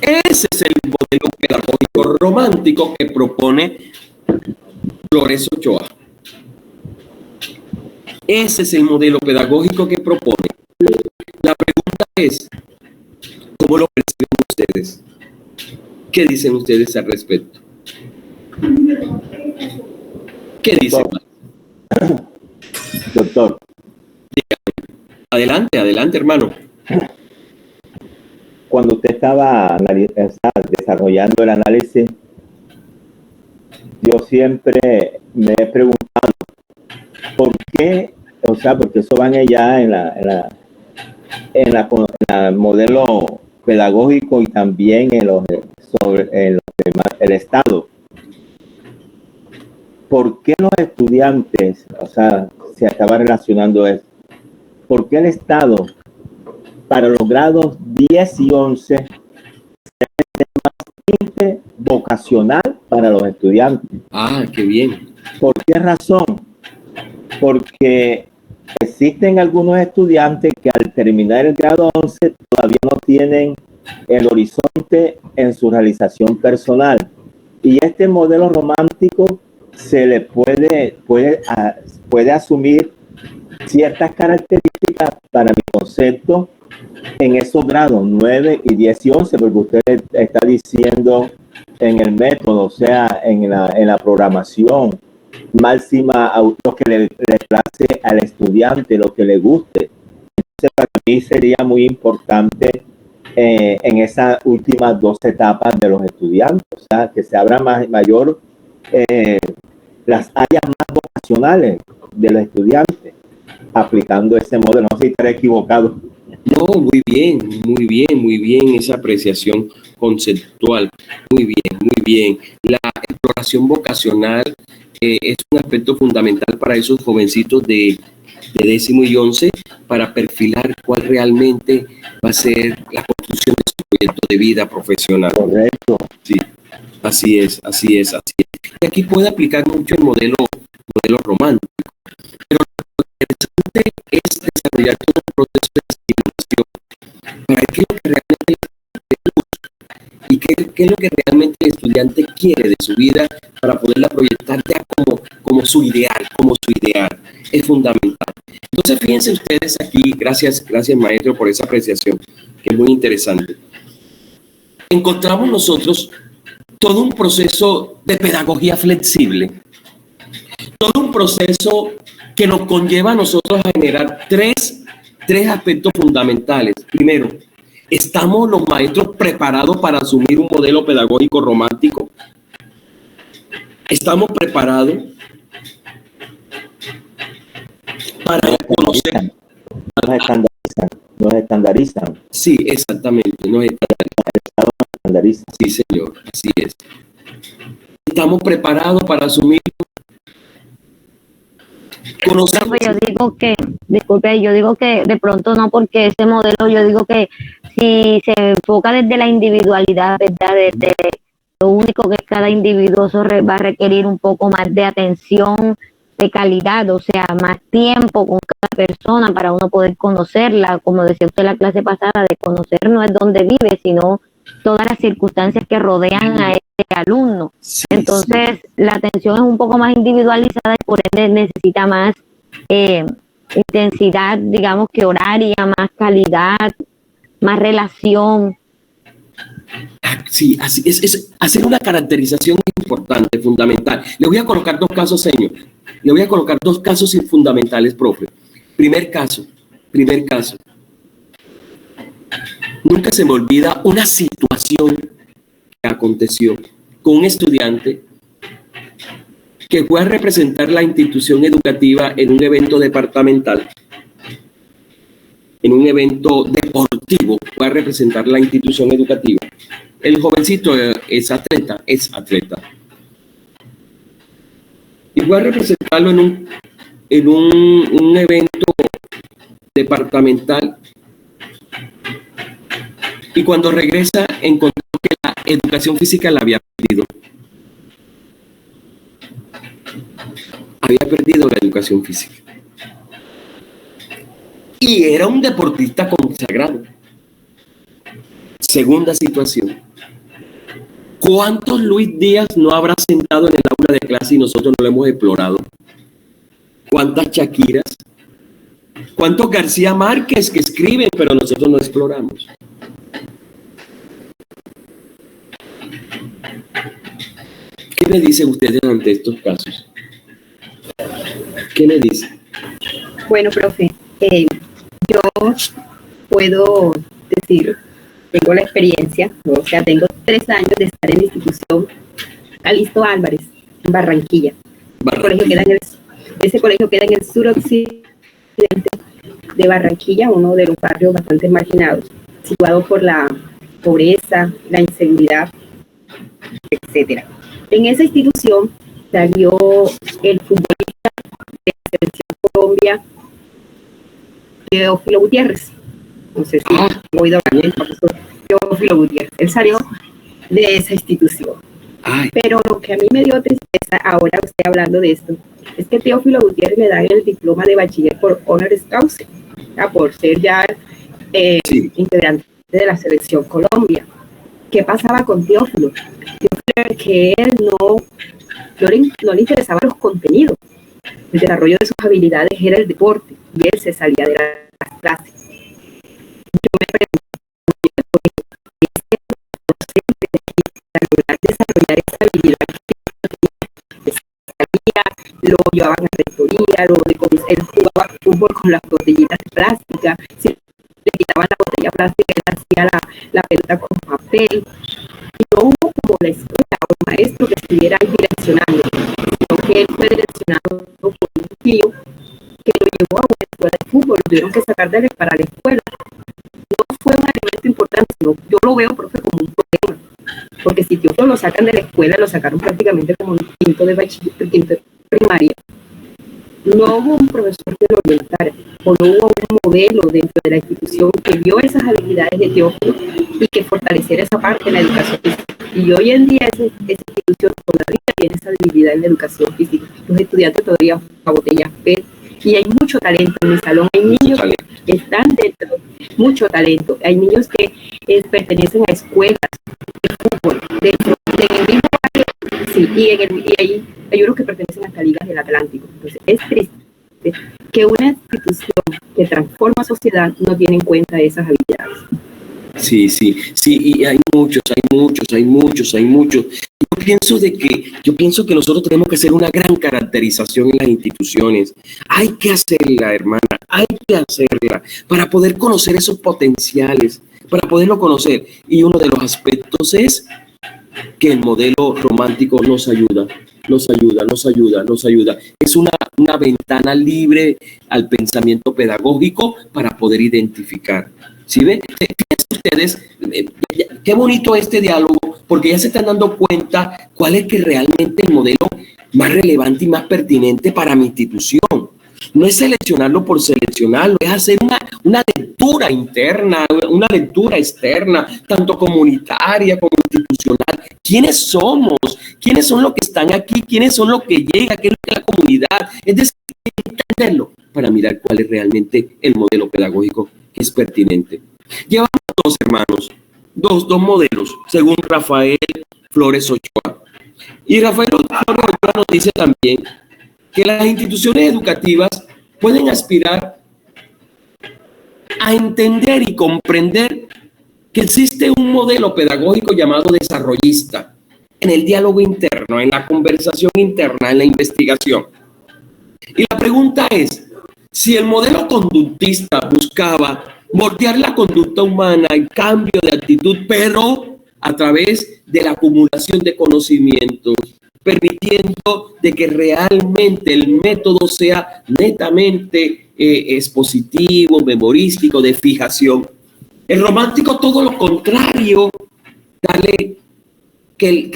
Ese es el modelo pedagógico romántico que propone Flores Ochoa. Ese es el modelo pedagógico que propone. La pregunta es, ¿cómo lo perciben ustedes? ¿Qué dicen ustedes al respecto? ¿Qué dicen? Doctor. Adelante, hermano. Cuando usted estaba desarrollando el análisis, yo siempre me he preguntado por qué, porque eso van ya en la modelo pedagógico y también en el Estado. ¿Por qué los estudiantes, se acaba relacionando eso? ¿Por qué el Estado, para los grados 10 y 11, es más vocacional para los estudiantes? Ah, qué bien. ¿Por qué razón? Porque existen algunos estudiantes que al terminar el grado 11 todavía no tienen el horizonte en su realización personal. Y este modelo romántico se le puede asumir ciertas características para mi concepto en esos grados 9 y 10 y 11, porque usted está diciendo en el método, en la programación máxima, lo que le place al estudiante, lo que le guste. Entonces, para mí sería muy importante en esas últimas 2 etapas de los estudiantes, que se abra mayor las áreas más vocacionales de los estudiantes, aplicando ese modelo. No sé si estaré equivocado. No, muy bien esa apreciación conceptual. Muy bien. La exploración vocacional es un aspecto fundamental para esos jovencitos de 10º y 11 para perfilar cuál realmente va a ser la construcción de su proyecto de vida profesional. Correcto. Sí, así es. Y aquí puede aplicar mucho el modelo romántico, pero lo interesante es desarrollar todo un proceso de simulación para ver qué es lo que realmente y qué es lo que realmente el estudiante quiere de su vida para poderla proyectar ya como su ideal. Es fundamental. Entonces, fíjense ustedes aquí, gracias maestro por esa apreciación, que es muy interesante. Encontramos nosotros todo un proceso de pedagogía flexible, todo un proceso que nos conlleva a nosotros a generar tres aspectos fundamentales. Primero, ¿estamos los maestros preparados para asumir un modelo pedagógico romántico? ¿Estamos preparados para conocer? Nos estandarizan. Sí, exactamente, nos Estandarizan. Sí, señor, así es. ¿Estamos preparados para asumir? Profe, yo digo que de pronto no, porque ese modelo, yo digo que si se enfoca desde la individualidad, ¿verdad? Desde lo único que es cada individuo, eso va a requerir un poco más de atención, de calidad, o sea, más tiempo con cada persona para uno poder conocerla, como decía usted en la clase pasada, de conocer no es donde vive, sino todas las circunstancias que rodean a ese alumno. Sí, entonces, la atención es un poco más individualizada y por ende necesita más intensidad, digamos que horaria, más calidad, más relación. Sí, así es hacer una caracterización importante, fundamental. Le voy a colocar dos casos, señor. Le voy a colocar dos casos fundamentales, profe. Primer caso. Nunca se me olvida una situación que aconteció con un estudiante que fue a representar la institución educativa en un evento departamental, en un evento deportivo, fue a representar la institución educativa. El jovencito es atleta. Y fue a representarlo en un evento departamental. Y cuando regresa, encontró que la educación física la había perdido. Había perdido la educación física. Y era un deportista consagrado. Segunda situación. ¿Cuántos Luis Díaz no habrá sentado en el aula de clase y nosotros no lo hemos explorado? ¿Cuántas Shakiras? ¿Cuántos García Márquez que escriben pero nosotros no exploramos? ¿Qué me dicen ustedes ante estos casos? ¿Qué me dicen? Bueno, profe, yo puedo decir, tengo la experiencia, o sea, tengo 3 años de estar en la institución Calixto Álvarez, en Barranquilla. Ese colegio queda en el suroccidente de Barranquilla, uno de los barrios bastante marginados, situado por la pobreza, la inseguridad, etcétera. En esa institución salió el futbolista de la selección Colombia, Teófilo Gutiérrez. No sé si he oído hablar del profesor Teófilo Gutiérrez. Él salió de esa institución. Pero lo que a mí me dio tristeza, ahora usted hablando de esto, es que Teófilo Gutiérrez le dan el diploma de bachiller por honoris causa, por ser ya integrante de la selección Colombia. ¿Qué pasaba con Teófilo? Teófilo, que él no le interesaban los contenidos. El desarrollo de sus habilidades era el deporte y él se salía de las clases. Yo me pregunto, para lograr desarrollar esa habilidad que salía, lo llevaban a rectoría, él jugaba fútbol con las botellitas de plástica, si le quitaban la botella plástica, él hacía la pelota con papel. Y no hubo como la escuela o el maestro que estuviera ahí direccionando, sino que él fue direccionado por un tío que lo llevó a una escuela de fútbol, lo tuvieron que sacar para la escuela. No fue un elemento importante, sino yo lo veo, profe, como un problema. porque si Teófilo lo sacan de la escuela, lo sacaron prácticamente como un quinto de primaria, no hubo un profesor que lo orientara, o no hubo un modelo dentro de la institución que vio esas habilidades de Teófilo y que fortaleciera esa parte de la educación física. Y hoy en día esa institución todavía tiene esa debilidad en la educación física. Los estudiantes todavía a botellas PET, y hay mucho talento en mi salón. Hay niños que están dentro, mucho talento. Hay niños que pertenecen a escuelas de fútbol, dentro del mismo país, sí, y hay unos que pertenecen hasta ligas del Atlántico. Entonces, es triste que una institución que transforma sociedad no tiene en cuenta esas habilidades. Sí, y hay muchos. Yo pienso que nosotros tenemos que hacer una gran caracterización en las instituciones. Hay que hacerla, hermana, hay que hacerla para poder conocer esos potenciales, para poderlo conocer. Y uno de los aspectos es que el modelo romántico nos ayuda. Es una ventana libre al pensamiento pedagógico para poder identificar. ¿Sí ven? Fíjense ustedes, qué bonito este diálogo, porque ya se están dando cuenta cuál es que realmente el modelo más relevante y más pertinente para mi institución. No es seleccionarlo por seleccionarlo, es hacer una lectura interna, una lectura externa, tanto comunitaria como institucional. ¿Quiénes somos? ¿Quiénes son los que están aquí? ¿Quiénes son los que llegan? ¿Qué es la comunidad? Es decir, entenderlo para mirar cuál es realmente el modelo pedagógico que es pertinente. Llevamos dos hermanos, dos modelos, según Rafael Flores Ochoa. Y Rafael Flores Ochoa nos dice también que las instituciones educativas pueden aspirar a entender y comprender que existe un modelo pedagógico llamado desarrollista en el diálogo interno, en la conversación interna, en la investigación. Y la pregunta es, si el modelo conductista buscaba moldear la conducta humana en cambio de actitud, pero a través de la acumulación de conocimientos, permitiendo de que realmente el método sea netamente expositivo, memorístico, de fijación. El romántico, todo lo contrario, darle que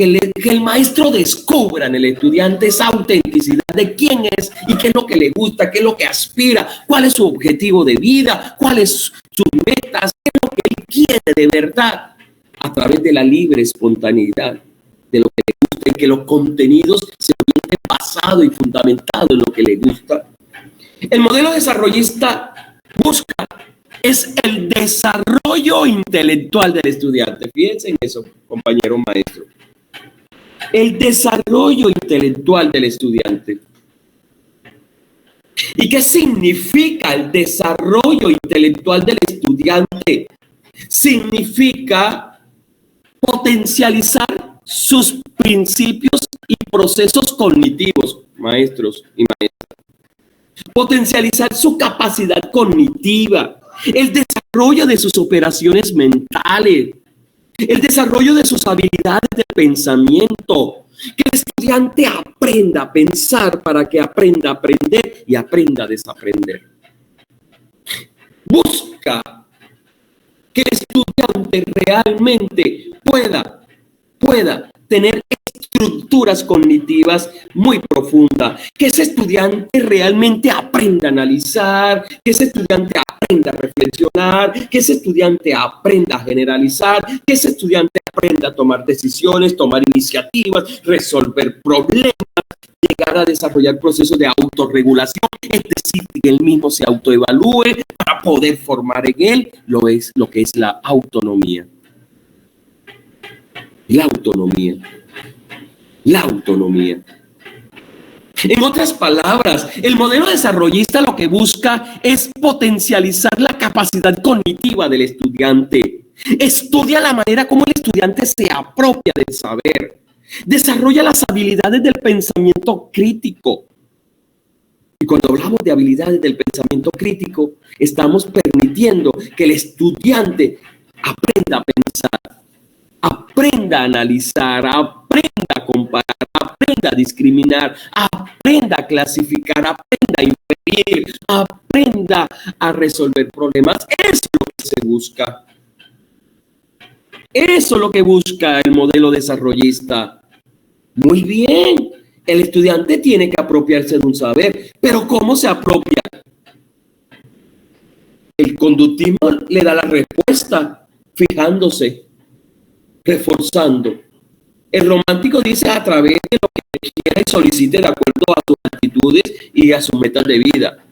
el maestro descubra en el estudiante esa autenticidad de quién es y qué es lo que le gusta, qué es lo que aspira, cuál es su objetivo de vida, cuáles sus metas, qué es lo que él quiere de verdad, a través de la libre espontaneidad de lo que le gusta, y que los contenidos se orienten basado y fundamentado en lo que le gusta. El modelo desarrollista busca es el desarrollo intelectual del estudiante. Fíjense en eso, compañero maestro. El desarrollo intelectual del estudiante. ¿Y qué significa el desarrollo intelectual del estudiante? Significa potencializar sus principios y procesos cognitivos, maestros y maestras. Potencializar su capacidad cognitiva, el desarrollo de sus operaciones mentales, el desarrollo de sus habilidades de pensamiento, que el estudiante aprenda a pensar para que aprenda a aprender y aprenda a desaprender. Busca que el estudiante realmente pueda tener estructuras cognitivas muy profundas, que ese estudiante realmente aprenda a analizar, que ese estudiante aprenda a reflexionar, que ese estudiante aprenda a generalizar, que ese estudiante aprenda a tomar decisiones, tomar iniciativas, resolver problemas, llegar a desarrollar procesos de autorregulación, es decir, que él mismo se autoevalúe para poder formar en él lo que es la autonomía. La autonomía. En otras palabras, el modelo desarrollista lo que busca es potencializar la capacidad cognitiva del estudiante. Estudia la manera como el estudiante se apropia del saber. Desarrolla las habilidades del pensamiento crítico. Y cuando hablamos de habilidades del pensamiento crítico, estamos permitiendo que el estudiante aprenda a pensar, aprenda a analizar, aprenda a comparar, aprenda a discriminar, aprenda a clasificar, aprenda a inferir, aprenda a resolver problemas. Eso es lo que se busca. Eso es lo que busca el modelo desarrollista. Muy bien, el estudiante tiene que apropiarse de un saber, pero ¿cómo se apropia? El conductismo le da la respuesta, fijándose, reforzando. El romántico dice a través de lo que quiera y solicite de acuerdo a sus actitudes y a sus metas de vida.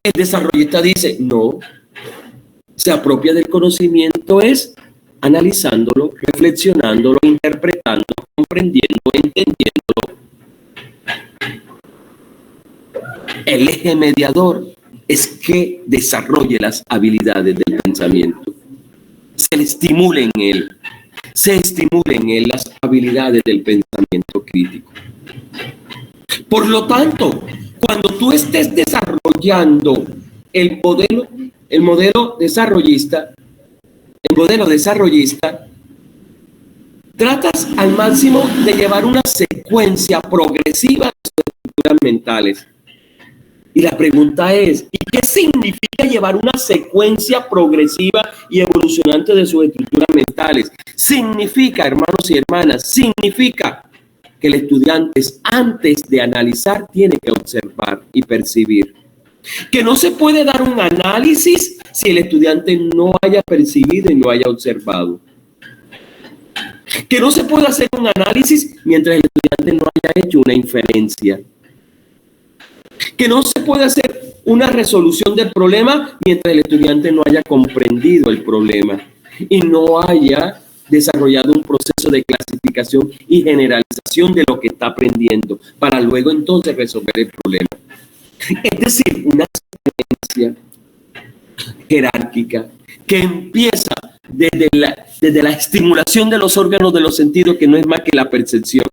El desarrollista dice, no, se apropia del conocimiento es analizándolo, reflexionándolo, interpretando, comprendiendo, entendiéndolo. El eje mediador es que desarrolle las habilidades del pensamiento. Se le estimule en él las habilidades del pensamiento crítico. Por lo tanto, cuando tú estés desarrollando el modelo desarrollista, tratas al máximo de llevar una secuencia progresiva de sus estructuras mentales. Y la pregunta es, ¿y qué significa llevar una secuencia progresiva y evolucionante de sus estructuras mentales? Significa, hermanos y hermanas, significa que el estudiante antes de analizar tiene que observar y percibir. Que no se puede dar un análisis si el estudiante no haya percibido y no haya observado. Que no se puede hacer un análisis mientras el estudiante no haya hecho una inferencia. Que no se puede hacer una resolución del problema mientras el estudiante no haya comprendido el problema y no haya desarrollado un proceso de clasificación y generalización de lo que está aprendiendo para luego entonces resolver el problema. Es decir, una secuencia jerárquica que empieza desde la estimulación de los órganos de los sentidos, que no es más que la percepción.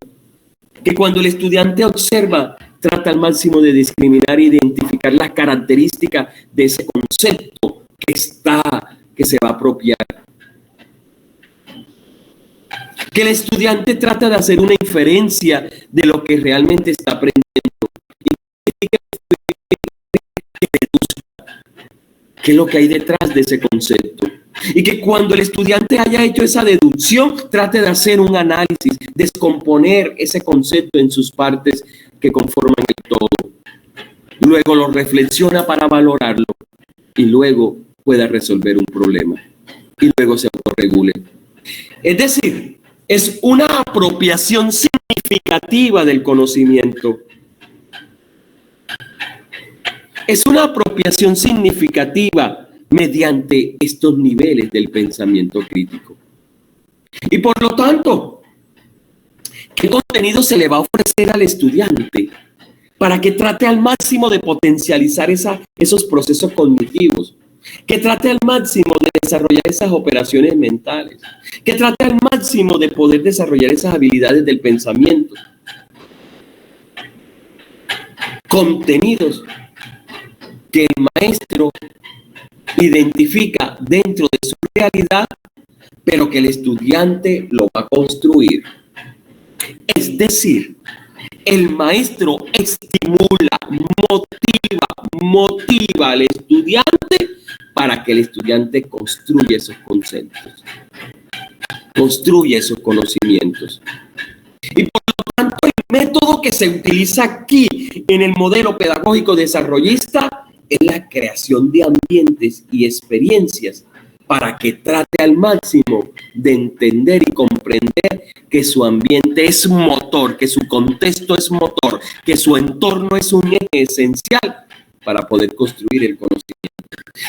Que cuando el estudiante observa, trata al máximo de discriminar e identificar las características de ese concepto que se va a apropiar. Que el estudiante trata de hacer una inferencia de lo que realmente está aprendiendo. Y que deduzca qué es lo que hay detrás de ese concepto. Y que cuando el estudiante haya hecho esa deducción, trate de hacer un análisis, descomponer ese concepto en sus partes que conforman el todo. Luego lo reflexiona para valorarlo y luego pueda resolver un problema. Y luego se autorregule. Es decir, es una apropiación significativa del conocimiento. Es una apropiación significativa mediante estos niveles del pensamiento crítico. Y por lo tanto, ¿qué contenido se le va a ofrecer al estudiante para que trate al máximo de potencializar esos procesos cognitivos? Que trate al máximo de desarrollar esas operaciones mentales, que trate al máximo de poder desarrollar esas habilidades del pensamiento. Contenidos que el maestro identifica dentro de su realidad, pero que el estudiante lo va a construir. Es decir, el maestro estimula, motiva al estudiante para que el estudiante construya esos conceptos, construya esos conocimientos. Y por lo tanto, el método que se utiliza aquí en el modelo pedagógico desarrollista es la creación de ambientes y experiencias para que trate al máximo de entender y comprender que su ambiente es motor, que su contexto es motor, que su entorno es un eje esencial para poder construir el conocimiento.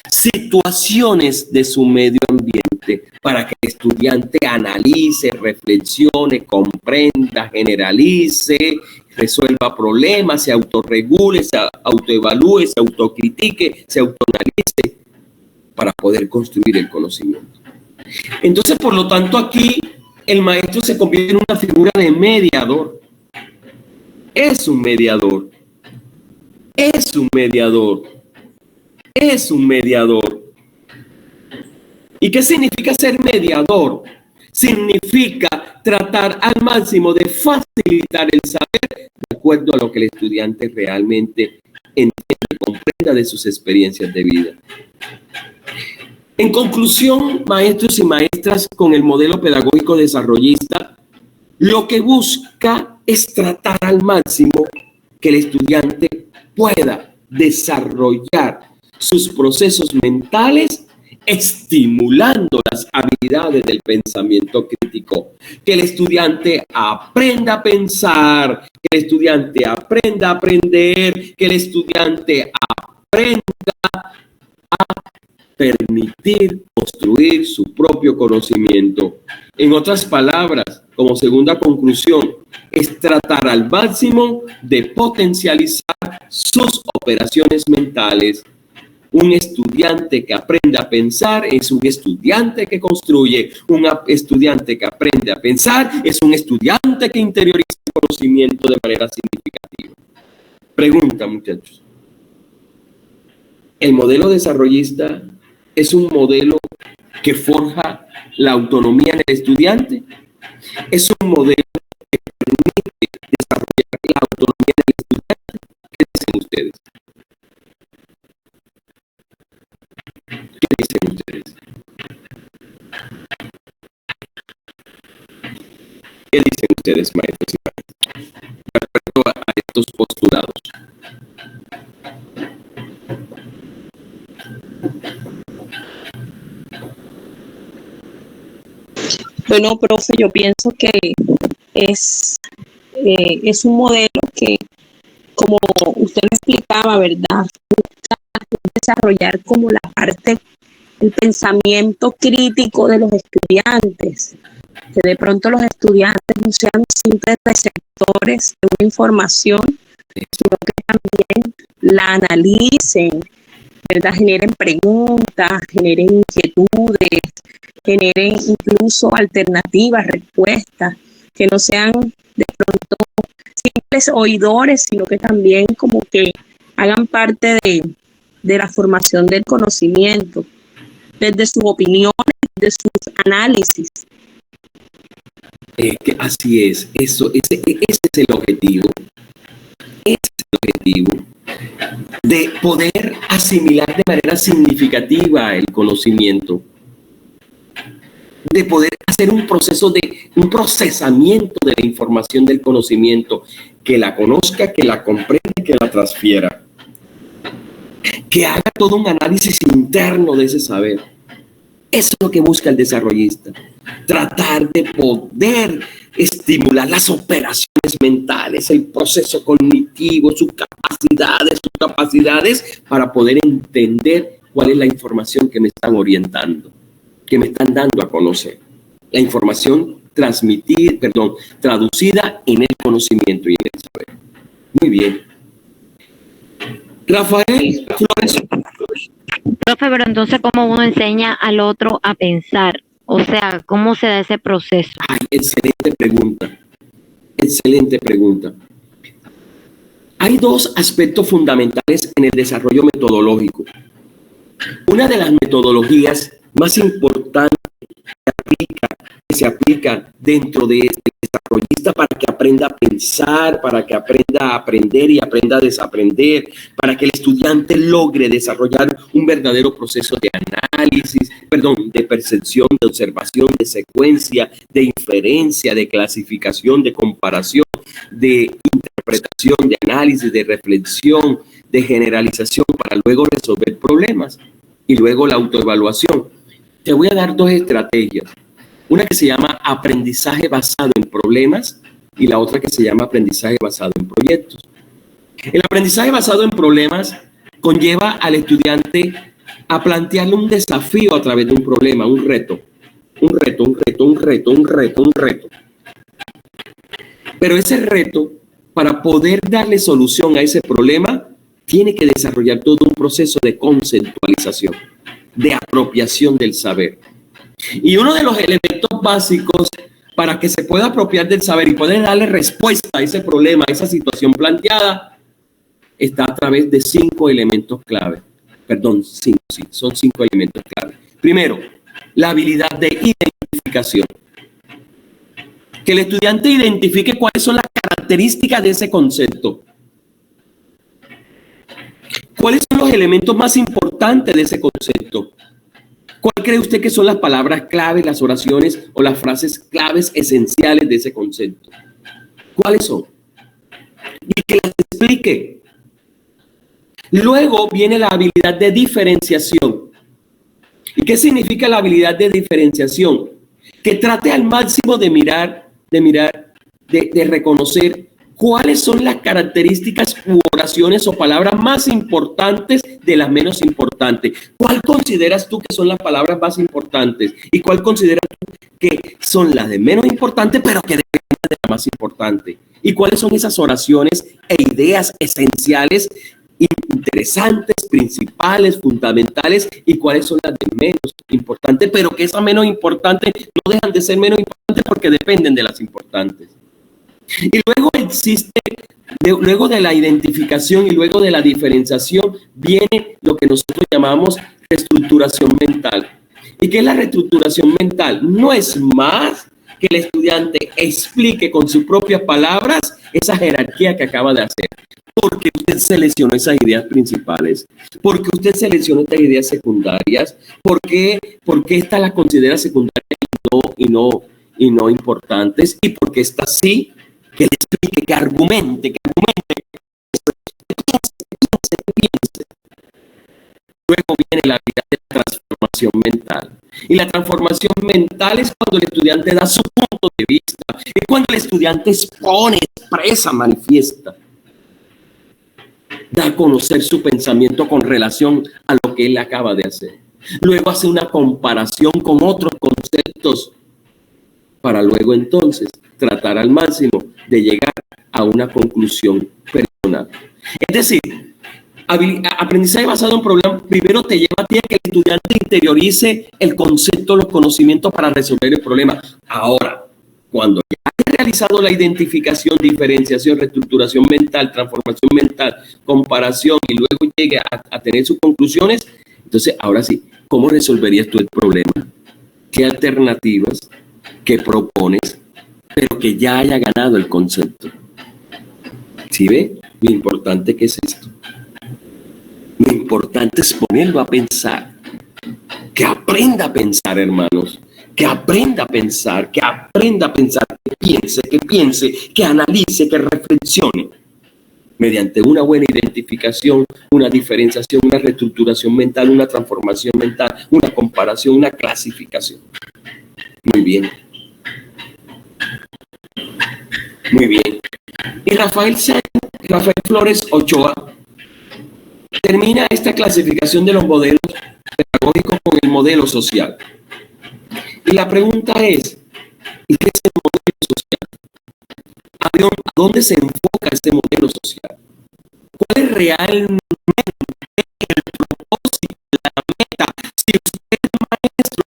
Situaciones de su medio ambiente para que el estudiante analice, reflexione, comprenda, generalice, resuelva problemas, se autorregule, se autoevalúe, se autocritique, se autoanalice para poder construir el conocimiento. Entonces, por lo tanto, aquí el maestro se convierte en una figura de mediador. Es un mediador. Es un mediador. Es un mediador. ¿Y qué significa ser mediador? Significa tratar al máximo de facilitar el saber de acuerdo a lo que el estudiante realmente entiende y comprenda de sus experiencias de vida. En conclusión, maestros y maestras, con el modelo pedagógico desarrollista, lo que busca es tratar al máximo que el estudiante pueda desarrollar sus procesos mentales, estimulando las habilidades del pensamiento crítico. Que el estudiante aprenda a pensar, que el estudiante aprenda a aprender, que el estudiante aprenda a permitir construir su propio conocimiento. En otras palabras, como segunda conclusión, es tratar al máximo de potencializar sus operaciones mentales. Un estudiante que aprende a pensar es un estudiante que construye. Un estudiante que aprende a pensar es un estudiante que interioriza el conocimiento de manera significativa. Pregunta, muchachos. ¿El modelo desarrollista es un modelo que forja la autonomía en el estudiante? ¿Es un modelo que permite desarrollar la autonomía en el estudiante? ¿Qué dicen ustedes? ¿Qué dicen ustedes? ¿Qué dicen ustedes, maestros y maestras, respecto a estos postulados? Bueno, profe, yo pienso que es un modelo que, como usted lo explicaba, ¿verdad? Desarrollar como la parte, el pensamiento crítico de los estudiantes, que de pronto los estudiantes no sean simples receptores de una información, sino que también la analicen, ¿verdad? Generen preguntas, generen inquietudes, generen incluso alternativas, respuestas, que no sean de pronto simples oidores, sino que también como que hagan parte de la formación del conocimiento, desde sus opiniones, desde sus análisis. Que así es, ese es el objetivo. Ese es el objetivo de poder asimilar de manera significativa el conocimiento, de poder hacer un procesamiento de la información del conocimiento, que la conozca, que la comprenda, que la transfiera, que haga todo un análisis interno de ese saber. Eso es lo que busca el desarrollista, tratar de poder estimular las operaciones mentales, el proceso cognitivo, sus capacidades para poder entender cuál es la información que me están orientando, que me están dando a conocer. La información traducida en el conocimiento y en el saber. Muy bien. Rafael Flores. Profe, pero entonces, ¿cómo uno enseña al otro a pensar? O sea, ¿cómo se da ese proceso? Ay, excelente pregunta. Excelente pregunta. Hay dos aspectos fundamentales en el desarrollo metodológico. Una de las metodologías más importantes que se aplica dentro de este desarrollista para que aprenda a pensar, para que aprenda a aprender y aprenda a desaprender, para que el estudiante logre desarrollar un verdadero proceso de análisis, de percepción, de observación, de secuencia, de inferencia, de clasificación, de comparación, de interpretación, de análisis, de reflexión, de generalización, para luego resolver problemas y luego la autoevaluación. Te voy a dar dos estrategias. Una que se llama aprendizaje basado en problemas y la otra que se llama aprendizaje basado en proyectos. El aprendizaje basado en problemas conlleva al estudiante a plantearle un desafío a través de un problema, un reto. Pero ese reto, para poder darle solución a ese problema, tiene que desarrollar todo un proceso de conceptualización, de apropiación del saber. Y uno de los elementos básicos para que se pueda apropiar del saber y poder darle respuesta a ese problema, a esa situación planteada, está a través de 5 elementos clave. Son 5 elementos clave. Primero, la habilidad de identificación. Que el estudiante identifique cuáles son las características de ese concepto. ¿Cuáles son los elementos más importantes de ese concepto? ¿Cuál cree usted que son las palabras claves, las oraciones o las frases claves esenciales de ese concepto? ¿Cuáles son? Y que las explique. Luego viene la habilidad de diferenciación. ¿Y qué significa la habilidad de diferenciación? Que trate al máximo de reconocer cuáles son las características u oraciones o palabras más importantes de las menos importantes. ¿Cuál consideras tú que son las palabras más importantes? ¿Y cuál consideras tú que son las de menos importantes, pero que dependen de las más importantes? ¿Y cuáles son esas oraciones e ideas esenciales, interesantes, principales, fundamentales? ¿Y cuáles son las de menos importantes, pero que esas menos importantes no dejan de ser menos importantes porque dependen de las importantes? Y luego de la identificación y luego de la diferenciación viene lo que nosotros llamamos reestructuración mental. ¿Y qué es la reestructuración mental? No es más que el estudiante explique con sus propias palabras esa jerarquía que acaba de hacer. Porque usted seleccionó esas ideas principales, porque usted seleccionó estas ideas secundarias, porque esta la considera secundaria y no importantes, y porque esta sí, que le explique, que argumente. Piense. Luego viene la habilidad de transformación mental. Y la transformación mental es cuando el estudiante da su punto de vista, es cuando el estudiante expone, expresa, manifiesta, da a conocer su pensamiento con relación a lo que él acaba de hacer. Luego hace una comparación con otros conceptos para luego entonces tratar al máximo de llegar a una conclusión personal. Es decir, aprendizaje basado en problemas primero te lleva a ti a que el estudiante interiorice el concepto, los conocimientos para resolver el problema. Ahora, cuando ya has realizado la identificación, diferenciación, reestructuración mental, transformación mental, comparación y luego llegue a tener sus conclusiones, entonces ahora sí, ¿cómo resolverías tú el problema? ¿Qué alternativas? ¿Qué propones? Pero que ya haya ganado el concepto. ¿Sí ve? Lo importante que es esto. Lo importante es ponerlo a pensar. Que aprenda a pensar, hermanos. Que aprenda a pensar, que piense, que analice, que reflexione. Mediante una buena identificación, una diferenciación, una reestructuración mental, una transformación mental, una comparación, una clasificación. Muy bien. Muy bien. Y Rafael Flores Ochoa termina esta clasificación de los modelos pedagógicos con el modelo social. Y la pregunta es, ¿y qué es el modelo social? ¿A dónde se enfoca este modelo social? ¿Cuál es realmente el propósito, la meta? Si usted es maestra,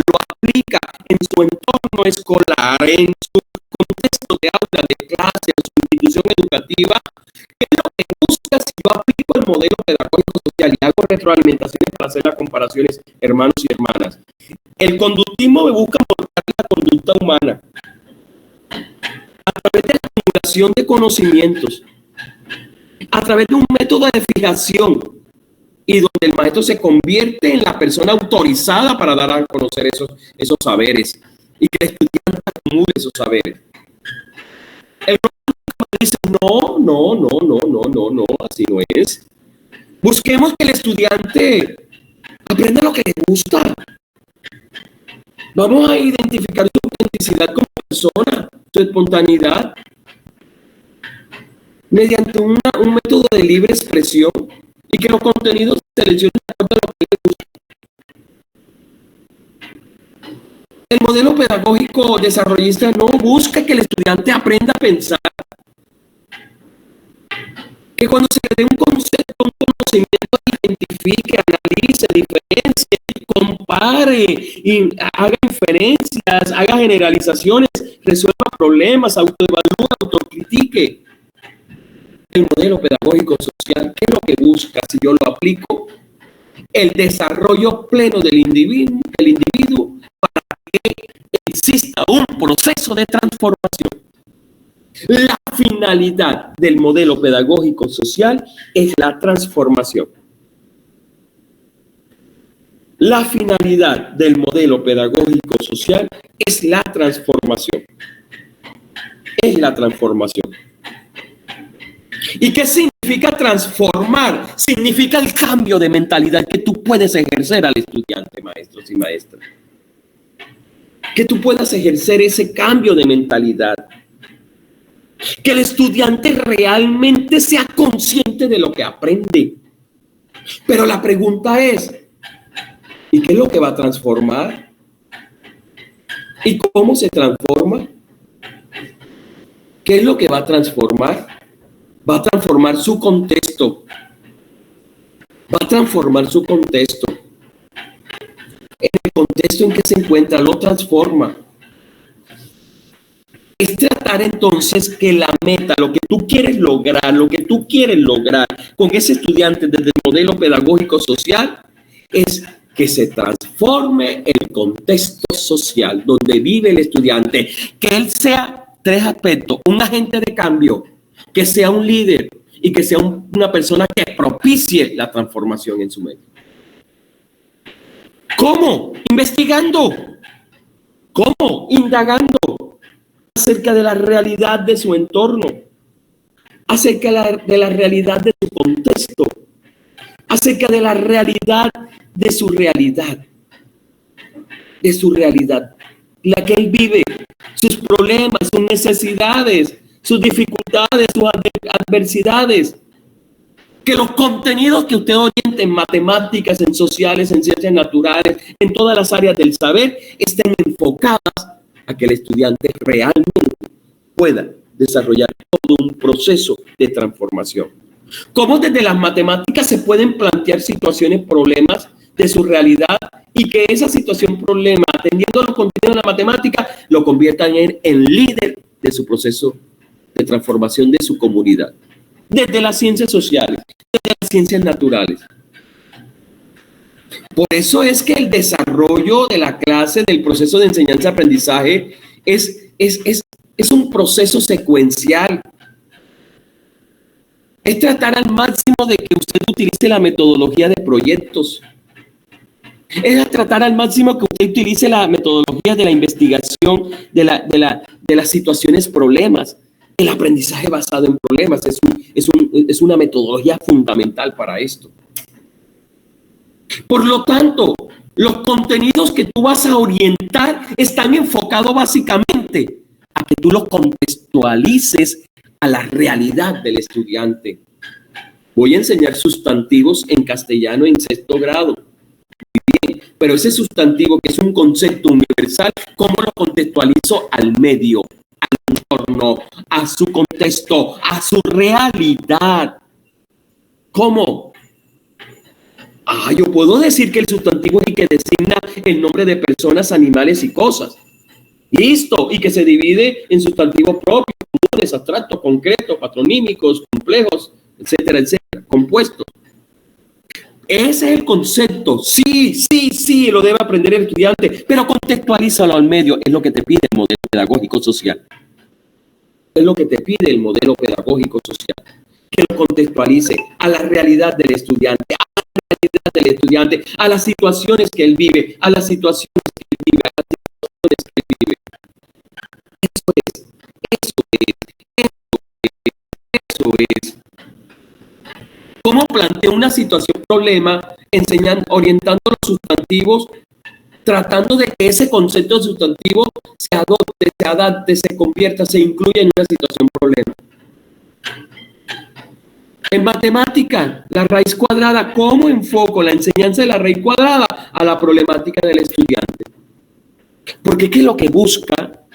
lo aplica en su entorno escolar, en su contexto de aula, de clase, en su institución educativa, ¿qué es lo que busca si yo aplico el modelo pedagógico social y hago retroalimentaciones para hacer las comparaciones, hermanos y hermanas? El conductismo me busca mostrar la conducta humana a través de la acumulación de conocimientos, a través de un método de fijación y donde el maestro se convierte en la persona autorizada para dar a conocer esos saberes y que el estudiante acumule esos saberes. El profesor dice, no, así no es. Busquemos que el estudiante aprenda lo que le gusta. Vamos a identificar su autenticidad como persona, su espontaneidad, mediante un método de libre expresión y que los contenidos se seleccionen de acuerdo a lo que le gusta. El modelo pedagógico desarrollista no busca que el estudiante aprenda a pensar, que cuando se le dé un concepto, un conocimiento, identifique, analice, diferencie, compare, y haga inferencias, haga generalizaciones, resuelva problemas, autoevalúe, autocritique. El modelo pedagógico social, ¿qué es lo que busca si yo lo aplico? El desarrollo pleno del individuo para que exista un proceso de transformación. La finalidad del modelo pedagógico social es la transformación. La finalidad del modelo pedagógico social es la transformación. Es la transformación. ¿Y qué significa transformar? Significa el cambio de mentalidad que tú puedes ejercer al estudiante, maestros y maestras. Que tú puedas ejercer ese cambio de mentalidad. Que el estudiante realmente sea consciente de lo que aprende. Pero la pregunta es, ¿y qué es lo que va a transformar? ¿Y cómo se transforma? ¿Qué es lo que va a transformar? Va a transformar su contexto. Va a transformar su contexto. En el contexto en que se encuentra, lo transforma. Es tratar entonces que la meta, lo que tú quieres lograr con ese estudiante desde el modelo pedagógico social, es que se transforme el contexto social donde vive el estudiante, que él sea tres aspectos: un agente de cambio, que sea un líder y que sea una persona que propicie la transformación en su medio. ¿Cómo? Investigando. ¿Cómo? Indagando acerca de la realidad de su entorno, acerca de la realidad de su contexto, acerca de la realidad de su realidad, la que él vive, sus problemas, sus necesidades, sus dificultades, sus adversidades. Que los contenidos que usted oriente en matemáticas, en sociales, en ciencias naturales, en todas las áreas del saber, estén enfocadas a que el estudiante realmente pueda desarrollar todo un proceso de transformación. Cómo desde las matemáticas se pueden plantear situaciones, problemas de su realidad, y que esa situación, problema, atendiendo a los contenidos de la matemática, lo conviertan en líder de su proceso de transformación de su comunidad. Desde las ciencias sociales, desde las ciencias naturales. Por eso es que el desarrollo de la clase, del proceso de enseñanza-aprendizaje, es un proceso secuencial. Es tratar al máximo de que usted utilice la metodología de proyectos. Es tratar al máximo que usted utilice la metodología de la investigación, de las situaciones, problemas. El aprendizaje basado en problemas es una metodología fundamental para esto. Por lo tanto, los contenidos que tú vas a orientar están enfocados básicamente a que tú los contextualices a la realidad del estudiante. Voy a enseñar sustantivos en castellano en 6º grado. Bien, pero ese sustantivo, que es un concepto universal, ¿cómo lo contextualizo al medio, al entorno, a su contexto, a su realidad? ¿Cómo? Yo puedo decir que el sustantivo es el que designa el nombre de personas, animales y cosas. Listo. Y que se divide en sustantivos propios, comunes, abstractos, concretos, patronímicos, complejos, etcétera, etcétera, compuestos. Ese es el concepto. Sí, lo debe aprender el estudiante, pero contextualízalo al medio. Es lo que te pide el modelo pedagógico social. Es lo que te pide el modelo pedagógico social. Que lo contextualice a la realidad del estudiante, a las situaciones que él vive, a las situaciones que él vive, a las situaciones que él vive. Eso es. ¿Cómo planteo una situación, problema, orientando los sustantivos, tratando de que ese concepto de sustantivo se adapte, se convierta, se incluya en una situación, problema? En matemática, la raíz cuadrada, ¿cómo enfoco la enseñanza de la raíz cuadrada a la problemática del estudiante? Porque ¿qué es lo que busca?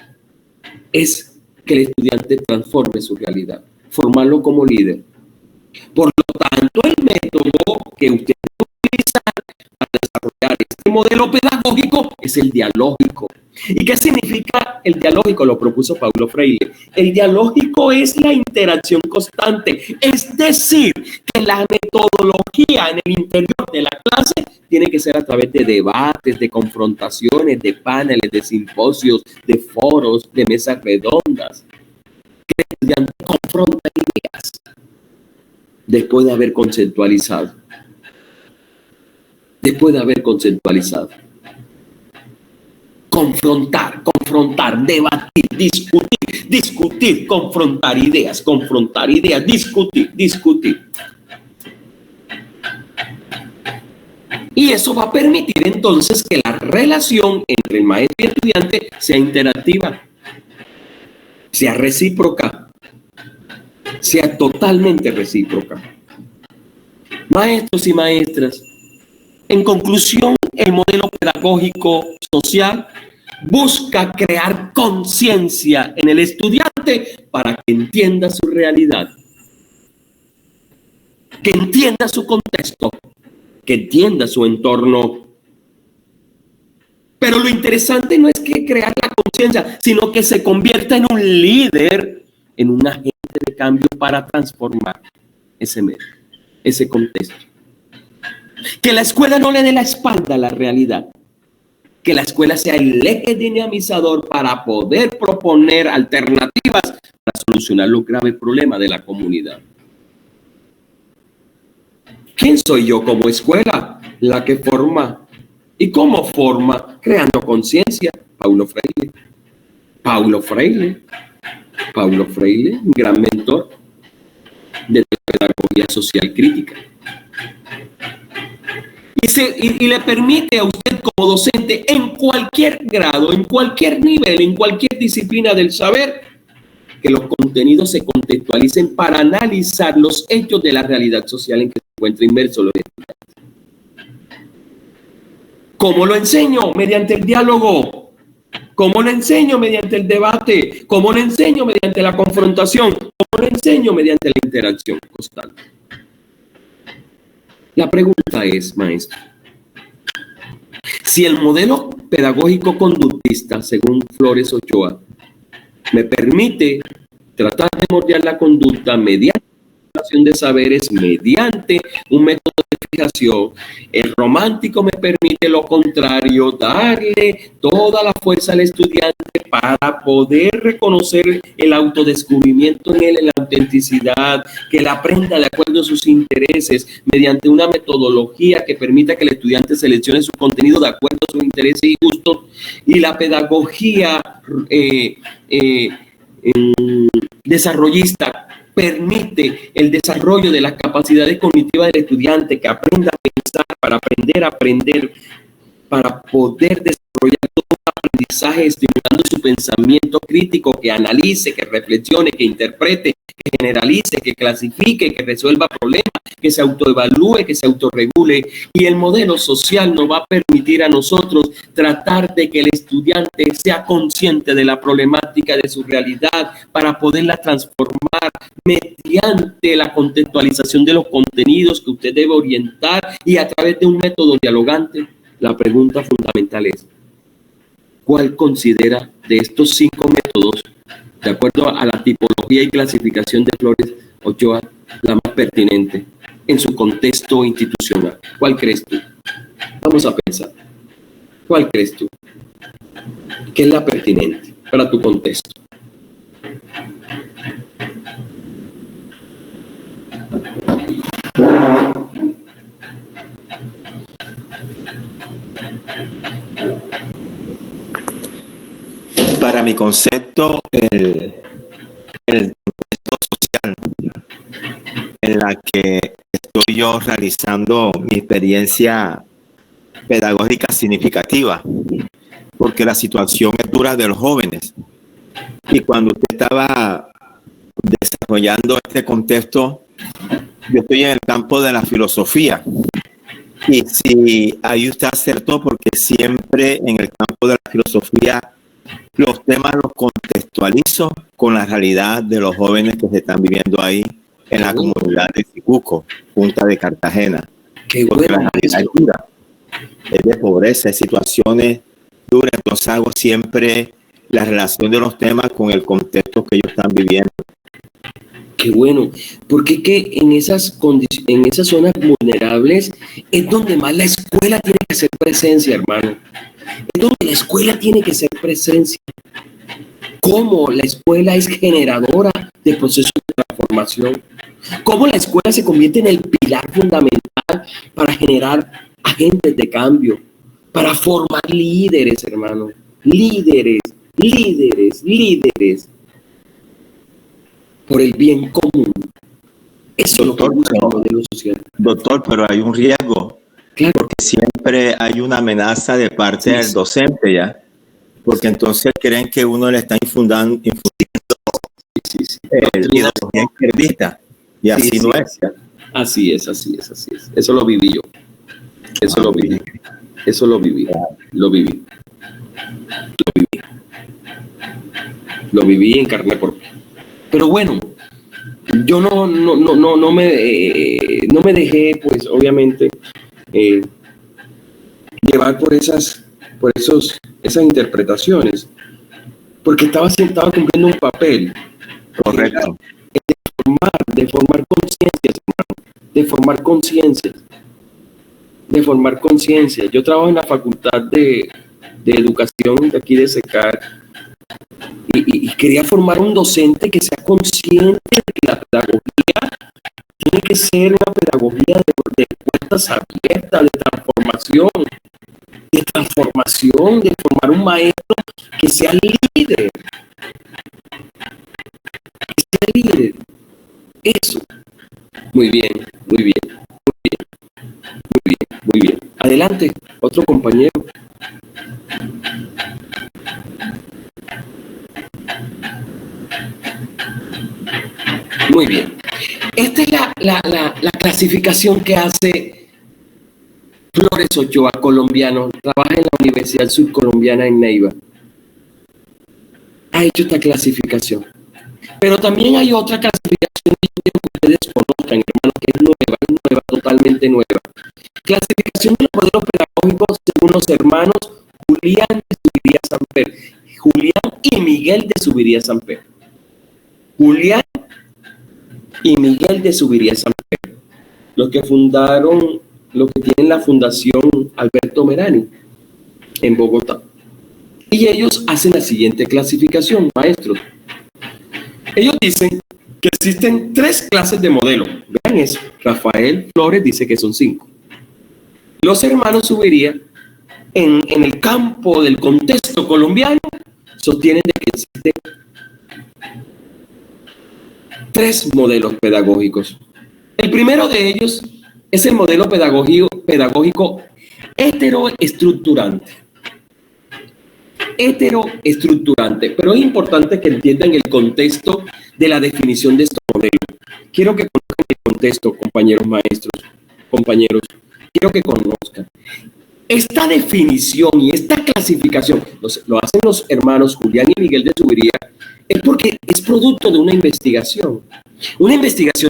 Es que el estudiante transforme su realidad, formarlo como líder. Por lo tanto, el método que usted utiliza para desarrollar este modelo pedagógico es el dialógico. ¿Y qué significa el dialógico? Lo propuso Paulo Freire. El dialógico es la interacción constante, es decir, que la metodología en el interior de la clase tiene que ser a través de debates, de confrontaciones, de paneles, de simposios, de foros, de mesas redondas, que el estudiante confronta ideas después de haber conceptualizado. después de haber conceptualizado. Confrontar, debatir, discutir, confrontar ideas, discutir. Y eso va a permitir entonces que la relación entre el maestro y el estudiante sea interactiva, sea recíproca, sea totalmente recíproca. Maestros y maestras, en conclusión, el modelo pedagógico social busca crear conciencia en el estudiante para que entienda su realidad, que entienda su contexto, que entienda su entorno. Pero lo interesante no es que crear la conciencia, sino que se convierta en un líder, en un agente de cambio para transformar ese medio, ese contexto. Que la escuela no le dé la espalda a la realidad. Que la escuela sea el eje dinamizador para poder proponer alternativas para solucionar los graves problemas de la comunidad. ¿Quién soy yo como escuela? La que forma. ¿Y cómo forma? Creando conciencia. Paulo Freire, un gran mentor de la pedagogía social crítica. Y le permite a usted como docente en cualquier grado, en cualquier nivel, en cualquier disciplina del saber, que los contenidos se contextualicen para analizar los hechos de la realidad social en que se encuentra inmerso los estudiantes. ¿Cómo lo enseño? Mediante el diálogo. ¿Cómo lo enseño? Mediante el debate. ¿Cómo lo enseño? Mediante la confrontación. ¿Cómo lo enseño? Mediante la interacción constante. La pregunta es, maestro, si el modelo pedagógico conductista, según Flores Ochoa, me permite tratar de moldear la conducta mediante la relación de saberes, mediante un método de fijación, el romántico me permite lo contrario, darle toda la fuerza al estudiante para poder reconocer el autodescubrimiento en él, en la autenticidad, que él aprenda de acuerdo a sus intereses, mediante una metodología que permita que el estudiante seleccione su contenido de acuerdo a sus intereses y gustos, y la pedagogía desarrollista permite el desarrollo de las capacidades cognitivas del estudiante, que aprenda a pensar, para aprender, para poder desarrollar todo un aprendizaje estimulando su pensamiento crítico, que analice, que reflexione, que interprete, que generalice, que clasifique, que resuelva problemas, que se autoevalúe, que se autorregule. Y el modelo social nos va a permitir a nosotros tratar de que el estudiante sea consciente de la problemática de su realidad para poderla transformar mediante la contextualización de los contenidos que usted debe orientar y a través de un método dialogante. La pregunta fundamental es, ¿cuál considera de estos 5 métodos, de acuerdo a la tipología y clasificación de Flores Ochoa, la más pertinente en su contexto institucional? ¿Cuál crees tú? Vamos a pensar. ¿Cuál crees tú que es la pertinente para tu contexto? Para mi concepto, el contexto social en la que estoy yo realizando mi experiencia pedagógica significativa, porque la situación es dura de los jóvenes. Y cuando usted estaba desarrollando este contexto, yo estoy en el campo de la filosofía. Y si ahí usted acertó, porque siempre en el campo de la filosofía los temas los contextualizo con la realidad de los jóvenes que se están viviendo ahí en la comunidad de Sicuco, Punta de Cartagena. Qué Porque bueno, la realidad es dura, es de pobreza, es situaciones duras. Entonces hago siempre la relación de los temas con el contexto que ellos están viviendo. Qué bueno, porque es que en esas zonas vulnerables es donde más la escuela tiene que ser presencia, hermano. Es donde la escuela tiene que ser presencia. Cómo la escuela es generadora de procesos de transformación. Cómo la escuela se convierte en el pilar fundamental para generar agentes de cambio, para formar líderes, hermano. Líderes, líderes, líderes. Por el bien común. Eso es lo que busca el modelo social. Doctor, pero hay un riesgo. Claro. Porque siempre hay una amenaza de parte del docente, ¿ya? Porque entonces creen que uno le está infundiendo ideología izquierdista. Y así no es. Así es. Eso lo viví yo. Eso lo viví. Lo viví en carne propia. Pero bueno, yo no me dejé, pues, obviamente, llevar por esas interpretaciones, porque estaba cumpliendo un papel. Correcto. De formar conciencias, hermano, de formar conciencia. Yo trabajo en la Facultad de Educación de aquí de SECAR y quería formar un docente que sea consciente de que la pedagogía tiene que ser una pedagogía de puertas abiertas, de formar un maestro que sea líder. Eso. Muy bien. Adelante, otro compañero. Muy bien. Esta es la clasificación que hace Flores Ochoa, colombiano. Trabaja en la Universidad Subcolombiana en Neiva. Ha hecho esta clasificación. Pero también hay otra clasificación que ustedes conozcan, hermano, que es nueva, totalmente nueva. Clasificación de los modelos pedagógicos según los hermanos Julián de Subiría Samper. Julián y Miguel de Subiría Samper. Julián y Miguel de Subiría Samper. Los que tienen la Fundación Alberto Merani en Bogotá. Y ellos hacen la siguiente clasificación, maestros. Ellos dicen que existen 3 clases de modelo. Vean eso. Rafael Flores dice que son 5. Los hermanos Subiría, en el campo del contexto colombiano, sostienen de que existen 3 modelos pedagógicos. El primero de ellos es el modelo pedagógico heteroestructurante. Pero es importante que entiendan el contexto de la definición de estos modelos. Quiero que conozcan el contexto, compañeros, quiero que conozcan. Esta definición y esta clasificación lo hacen los hermanos Julián y Miguel de Subiría, es porque es producto de una investigación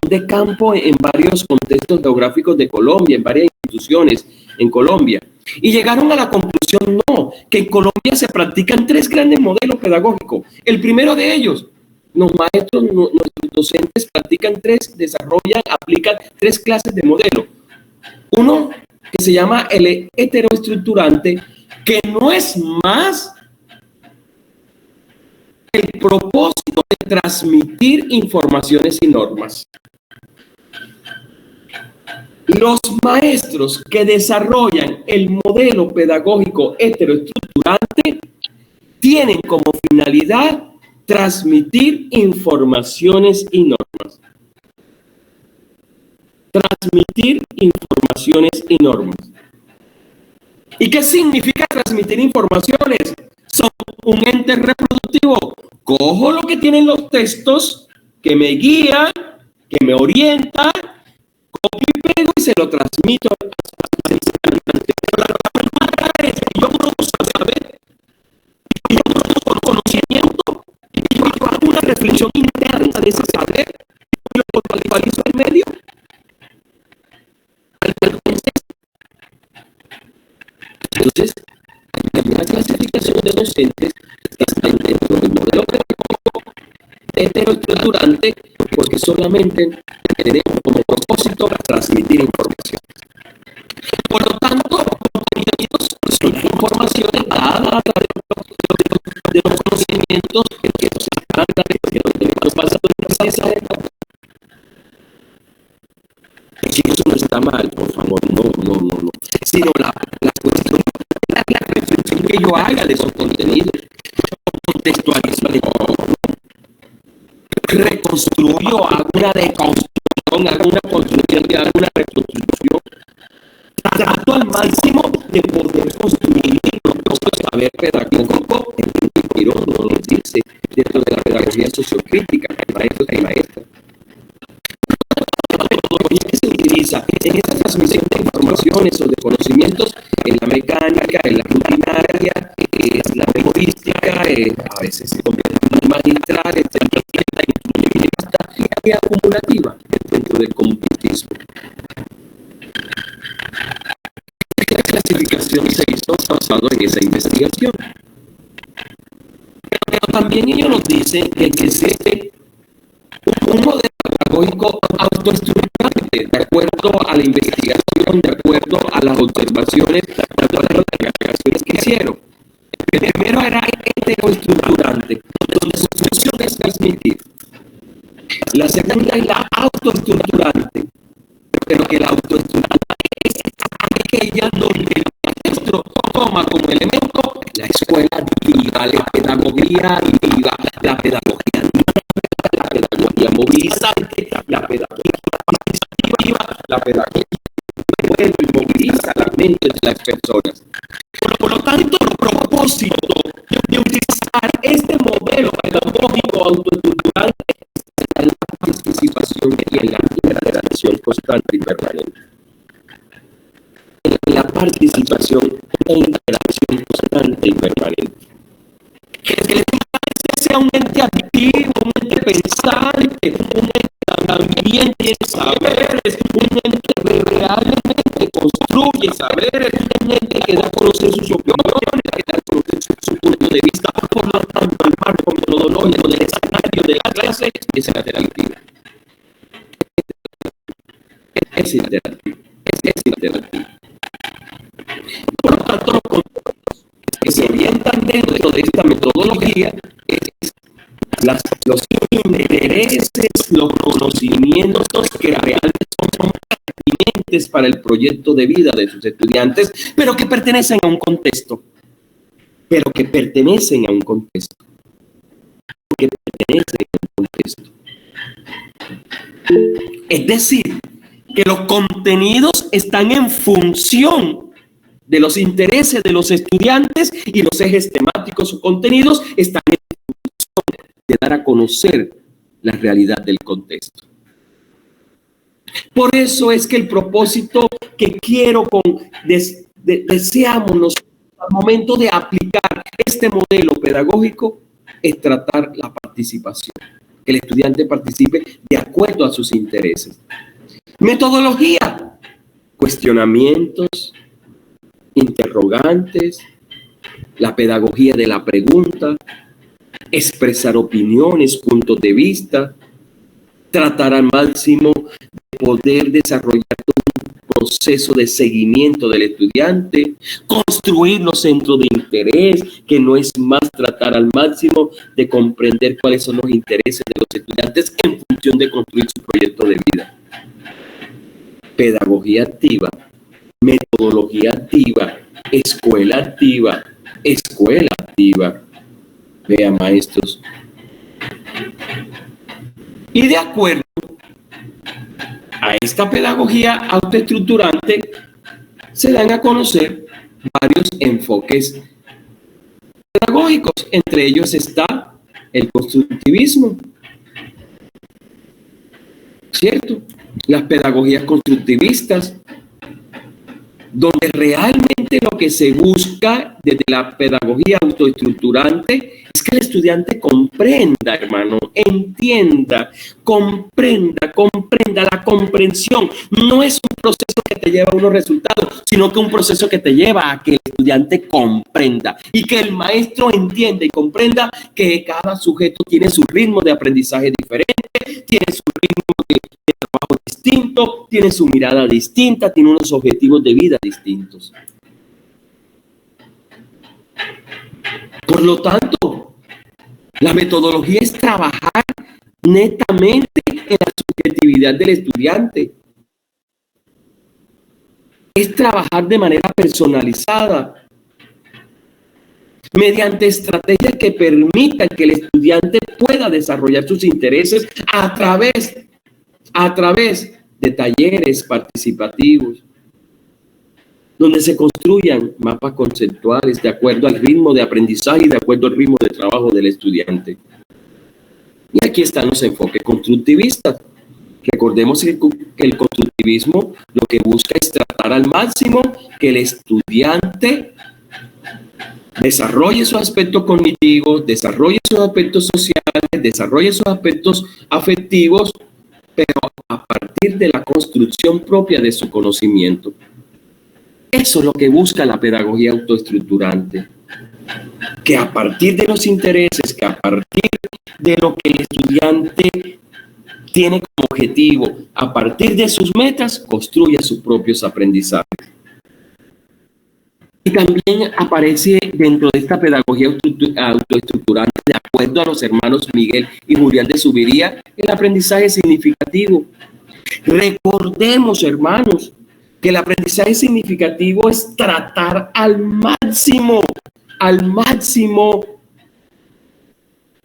de campo en varios contextos geográficos de Colombia, en varias instituciones en Colombia. Y llegaron a la conclusión, que en Colombia se practican 3 grandes modelos pedagógicos. El primero de ellos, los maestros, nuestros docentes desarrollan, aplican 3 clases de modelo. Uno que se llama el heteroestructurante, que no es más el propósito de transmitir informaciones y normas. Los maestros que desarrollan el modelo pedagógico heteroestructurante tienen como finalidad transmitir informaciones y normas. ¿Y qué significa transmitir informaciones? Son un ente reproductivo. Cojo lo que tienen los textos, que me guían, que me orientan, copio y pego y se lo transmito a yo produzco saber, yo produzco conocimiento, y yo hago una reflexión interna de ese saber y lo contextualizo en medio. Entonces, hay una clasificación de docentes que están dentro del modelo pedagógico heteroestructurante porque solamente tenemos como propósito transmitir información. Por lo tanto, contenidos son informaciones dadas a través de los conocimientos que nos están pasando en esa etapa. Que eso no está mal, por favor, no. sino la cuestión de la reflexión que yo haga de esos contenidos. Contextualizo, reconstruyo, hago una deconstrucción, hago una construcción, hago una reconstrucción. Trato al máximo de poder construir nuestro saber pedagógico en no lo dice dentro de la pedagogía sociocrítica, el maestro y maestra. La metodología que se utiliza en esta transmisión de informaciones o de conocimientos en la mecánica, en la rutinaria, es la metodística, a veces se convierte en magistral, y acumulativa dentro del cognitismo. La clasificación se hizo basado en esa investigación. Pero también ellos nos dicen que existe un modelo pedagógico autoestructurante, de acuerdo a la investigación, de acuerdo a las observaciones, de acuerdo a las investigaciones que hicieron. El primero era heteroestructurante, donde su función es transmitir. La segunda es la autoestructurante, pero que la autoestructurante es aquella donde el maestro toma como elemento la escuela activa, la pedagogía activa, la pedagogía movilizante, la pedagogía participativa, la pedagogía que mueve y moviliza la mente de las personas. Por lo tanto, el propósito de utilizar este modelo pedagógico autoestructurante es en la participación y en la interacción constante y permanente. En la participación e interacción constante y permanente. Que el estudiante sea un ente activo, un ente pensante, un ente que también tiene saberes, un ente que realmente construye saberes, un ente que da a conocer sus opiniones, que da a conocer su punto de vista. Por lo tanto, el marco metodológico del escenario de la clase es interactivo. Es interactivo. Es interactivo. Por lo tanto, los conceptos que se orientan dentro de esta metodología es los intereses, los conocimientos que realmente son pertinentes para el proyecto de vida de sus estudiantes, pero que pertenecen a un contexto. Es decir, que los contenidos están en función de los intereses de los estudiantes y los ejes temáticos o contenidos están en función de dar a conocer la realidad del contexto. Por eso es que el propósito que quiero deseamos nosotros al momento de aplicar este modelo pedagógico es tratar la participación, que el estudiante participe de acuerdo a sus intereses. Metodología, cuestionamientos, interrogantes, la pedagogía de la pregunta, expresar opiniones, puntos de vista, tratar al máximo de poder desarrollar un proceso de seguimiento del estudiante, construir los centros de interés, que no es más tratar al máximo de comprender cuáles son los intereses de los estudiantes en función de construir su proyecto de vida. Pedagogía activa, metodología activa, escuela activa, escuela activa. Vean, maestros. Y de acuerdo a esta pedagogía autoestructurante, se dan a conocer varios enfoques pedagógicos. Entre ellos está el constructivismo, ¿cierto? Las pedagogías constructivistas, donde realmente lo que se busca desde la pedagogía autoestructurante es que el estudiante comprenda, hermano, entienda, comprenda. La comprensión no es un proceso que te lleva a unos resultados, sino que un proceso que te lleva a que el estudiante comprenda y que el maestro entienda y comprenda que cada sujeto tiene su ritmo de aprendizaje diferente, tiene su ritmo de trabajo distinto, tiene su mirada distinta, tiene unos objetivos de vida distintos. Por lo tanto, la metodología es trabajar netamente en la subjetividad del estudiante. es trabajar de manera personalizada, mediante estrategias que permitan que el estudiante pueda desarrollar sus intereses a través de talleres participativos, donde se construyan mapas conceptuales de acuerdo al ritmo de aprendizaje y de acuerdo al ritmo de trabajo del estudiante. Y aquí están los enfoques constructivistas. Recordemos que el constructivismo lo que busca es tratar al máximo que el estudiante desarrolle sus aspectos cognitivos, desarrolle sus aspectos sociales, desarrolle sus aspectos afectivos, pero a partir de la construcción propia de su conocimiento. Eso es lo que busca la pedagogía autoestructurante, que a partir de los intereses, que a partir de lo que el estudiante tiene como objetivo, a partir de sus metas, construya sus propios aprendizajes. Y también aparece dentro de esta pedagogía autoestructurante, de acuerdo a los hermanos Miguel y Julián de Zuviría, el aprendizaje significativo. Recordemos, hermanos, que el aprendizaje significativo es tratar al máximo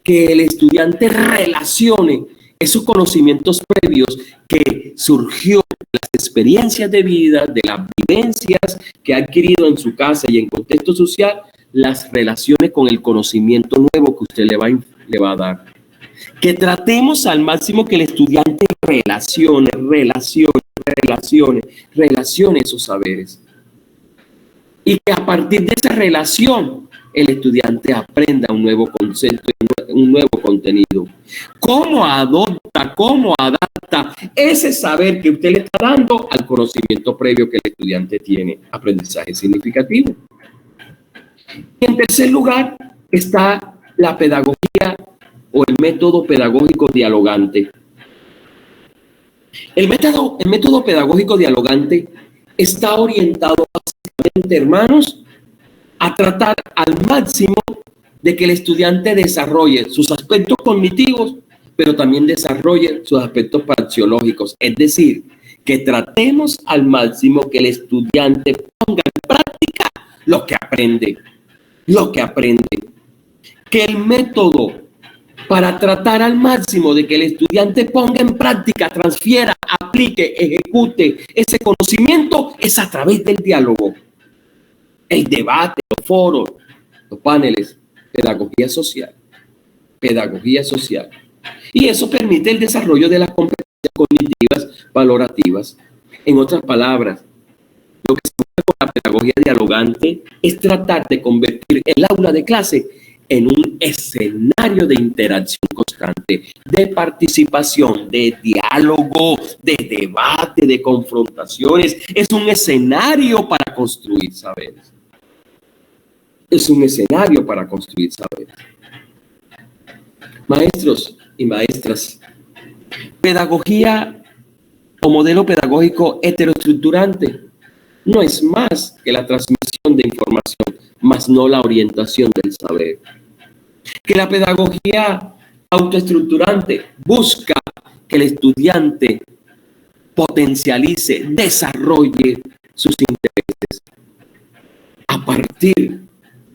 que el estudiante relacione esos conocimientos previos que surgió de las experiencias de vida, de las vivencias que ha adquirido en su casa y en contexto social, las relaciones con el conocimiento nuevo que usted le va a dar. Que tratemos al máximo que el estudiante relacione esos saberes. Y que a partir de esa relación, el estudiante aprenda un nuevo concepto, un nuevo contenido. ¿Cómo adapta ese saber que usted le está dando al conocimiento previo que el estudiante tiene? Aprendizaje significativo. Y en tercer lugar está la pedagogía o el método pedagógico dialogante. El método pedagógico dialogante está orientado básicamente, hermanos, a tratar al máximo de que el estudiante desarrolle sus aspectos cognitivos, pero también desarrolle sus aspectos praxeológicos. Es decir, que tratemos al máximo que el estudiante ponga en práctica lo que aprende. Que el método para tratar al máximo de que el estudiante ponga en práctica, transfiera, aplique, ejecute ese conocimiento es a través del diálogo, el debate, los foros, los paneles, pedagogía social. Y eso permite el desarrollo de las competencias cognitivas valorativas. En otras palabras, lo que se busca con la pedagogía dialogante es tratar de convertir el aula de clase en un escenario de interacción constante, de participación, de diálogo, de debate, de confrontaciones. Es un escenario para construir saberes. Maestros y maestras, pedagogía o modelo pedagógico heteroestructurante no es más que la transmisión de información, más no la orientación del saber. Que la pedagogía autoestructurante busca que el estudiante potencialice, desarrolle sus intereses a partir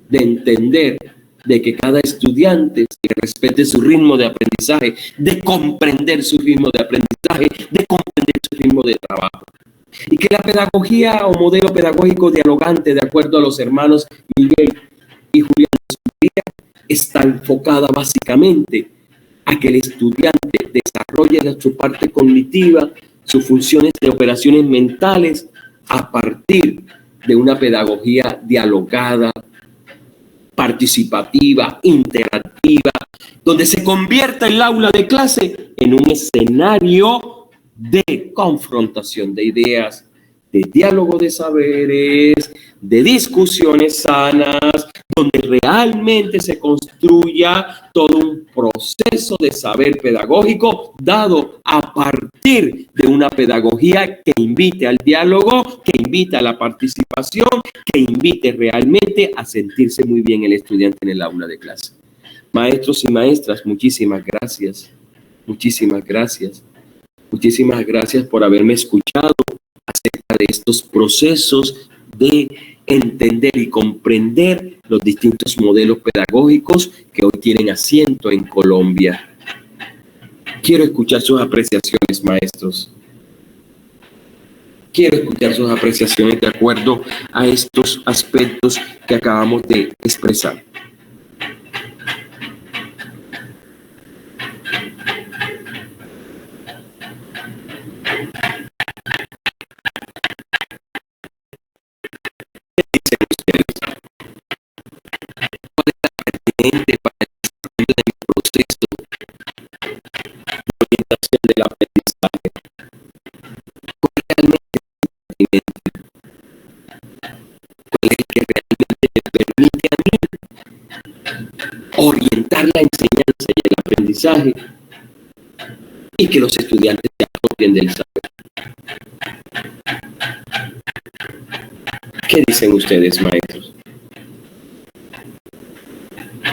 de entender de que cada estudiante respete su ritmo de aprendizaje, de comprender su ritmo de aprendizaje, de comprender su ritmo de trabajo. Y que la pedagogía o modelo pedagógico dialogante, de acuerdo a los hermanos Miguel y Julián, está enfocada básicamente a que el estudiante desarrolle su parte cognitiva, sus funciones de operaciones mentales, a partir de una pedagogía dialogada, participativa, interactiva, donde se convierta el aula de clase en un escenario de confrontación de ideas, de diálogo de saberes, de discusiones sanas, donde realmente se construya todo un proceso de saber pedagógico dado a partir de una pedagogía que invite al diálogo, que invite a la participación, que invite realmente a sentirse muy bien el estudiante en el aula de clase. Maestros y maestras, muchísimas gracias. Muchísimas gracias por haberme escuchado. acerca de estos procesos de entender y comprender los distintos modelos pedagógicos que hoy tienen asiento en Colombia. Quiero escuchar sus apreciaciones, maestros. Quiero escuchar sus apreciaciones de acuerdo a estos aspectos que acabamos de expresar. ¿Qué dicen ustedes? ¿Cuál es la pertinente para el desarrollo del proceso de orientación del aprendizaje? ¿Cuál realmente es pertinente? ¿Cuál es el que realmente me permite a mí orientar la enseñanza y el aprendizaje y que los estudiantes se apropien del saber? ¿Qué dicen ustedes, maestros?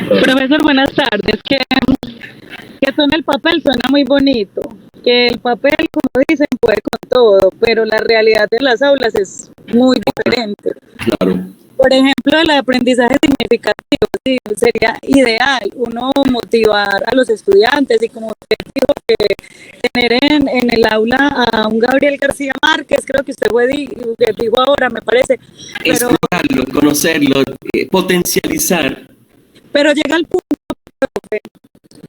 Profesor, buenas tardes. Que suena el papel, suena muy bonito. Que el papel, como dicen, puede con todo, pero la realidad de las aulas es muy diferente. Claro. Por ejemplo, el aprendizaje significativo, sí, sería ideal uno motivar a los estudiantes y como usted dijo, que tener en el aula a un Gabriel García Márquez, creo que usted dijo ahora, me parece. Pero, explorarlo, conocerlo, potencializar. Pero llega el punto, profe,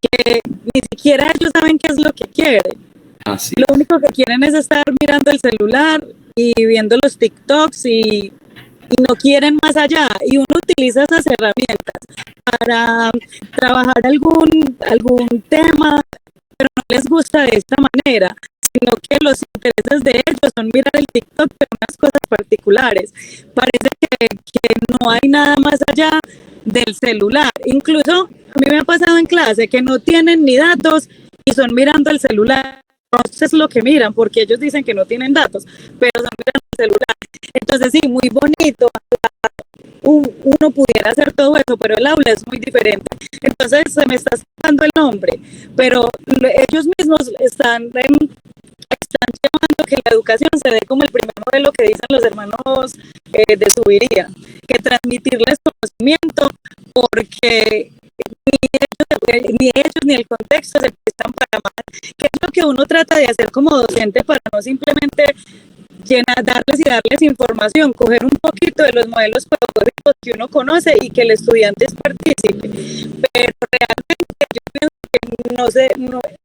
que ni siquiera ellos saben qué es lo que quieren. Así. Lo único que quieren es estar mirando el celular y viendo los TikToks y no quieren más allá, y uno utiliza esas herramientas para trabajar algún tema, pero no les gusta de esta manera, sino que los intereses de ellos son mirar el TikTok de unas cosas particulares. Parece que no hay nada más allá del celular. Incluso a mí me ha pasado en clase que no tienen ni datos y son mirando el celular. Entonces es lo que miran, porque ellos dicen que no tienen datos, pero son mirando el celular. Entonces sí, muy bonito, uno pudiera hacer todo eso, pero el aula es muy diferente. Entonces se me está sacando el nombre, pero ellos mismos están llevando que la educación se dé como el primer modelo que dicen los hermanos de Subiría, que transmitirles conocimiento, porque ni ellos ni el contexto se prestan para más, que es lo que uno trata de hacer como docente para no simplemente darles información, coger un poquito de los modelos pedagógicos que uno conoce y que el estudiante participe, pero realmente yo pienso que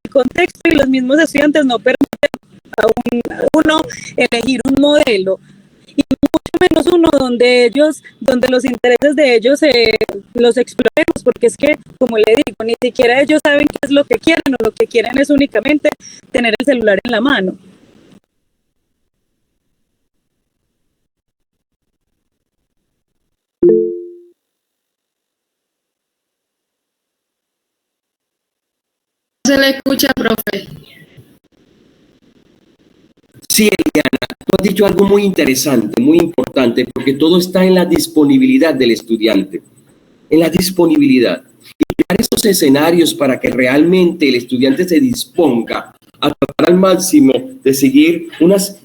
el contexto y los mismos estudiantes no permiten a uno elegir un modelo, y mucho menos uno donde los intereses de ellos los exploremos, porque es que, como le digo, ni siquiera ellos saben qué es lo que quieren, o lo que quieren es únicamente tener el celular en la mano. Se le escucha, profe. Sí, Eliana, tú has dicho algo muy interesante, muy importante, porque todo está en la disponibilidad del estudiante, en la disponibilidad. Y crear esos escenarios para que realmente el estudiante se disponga a tratar al máximo de seguir unas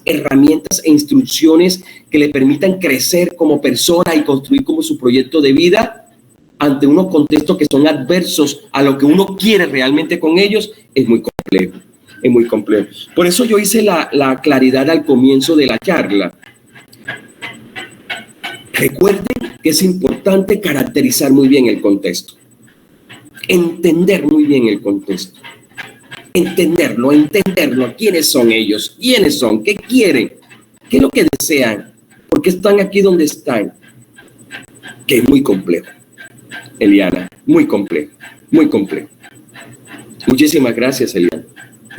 herramientas e instrucciones que le permitan crecer como persona y construir como su proyecto de vida ante unos contextos que son adversos a lo que uno quiere realmente con ellos, es muy complejo. Es muy complejo. Por eso yo hice la claridad al comienzo de la charla. Recuerden que es importante caracterizar muy bien el contexto. Entender muy bien el contexto. Entenderlo, quiénes son ellos, quiénes son, qué quieren, qué es lo que desean, por qué están aquí donde están. Que es muy complejo, Eliana, muy complejo, muy complejo. Muchísimas gracias, Eliana.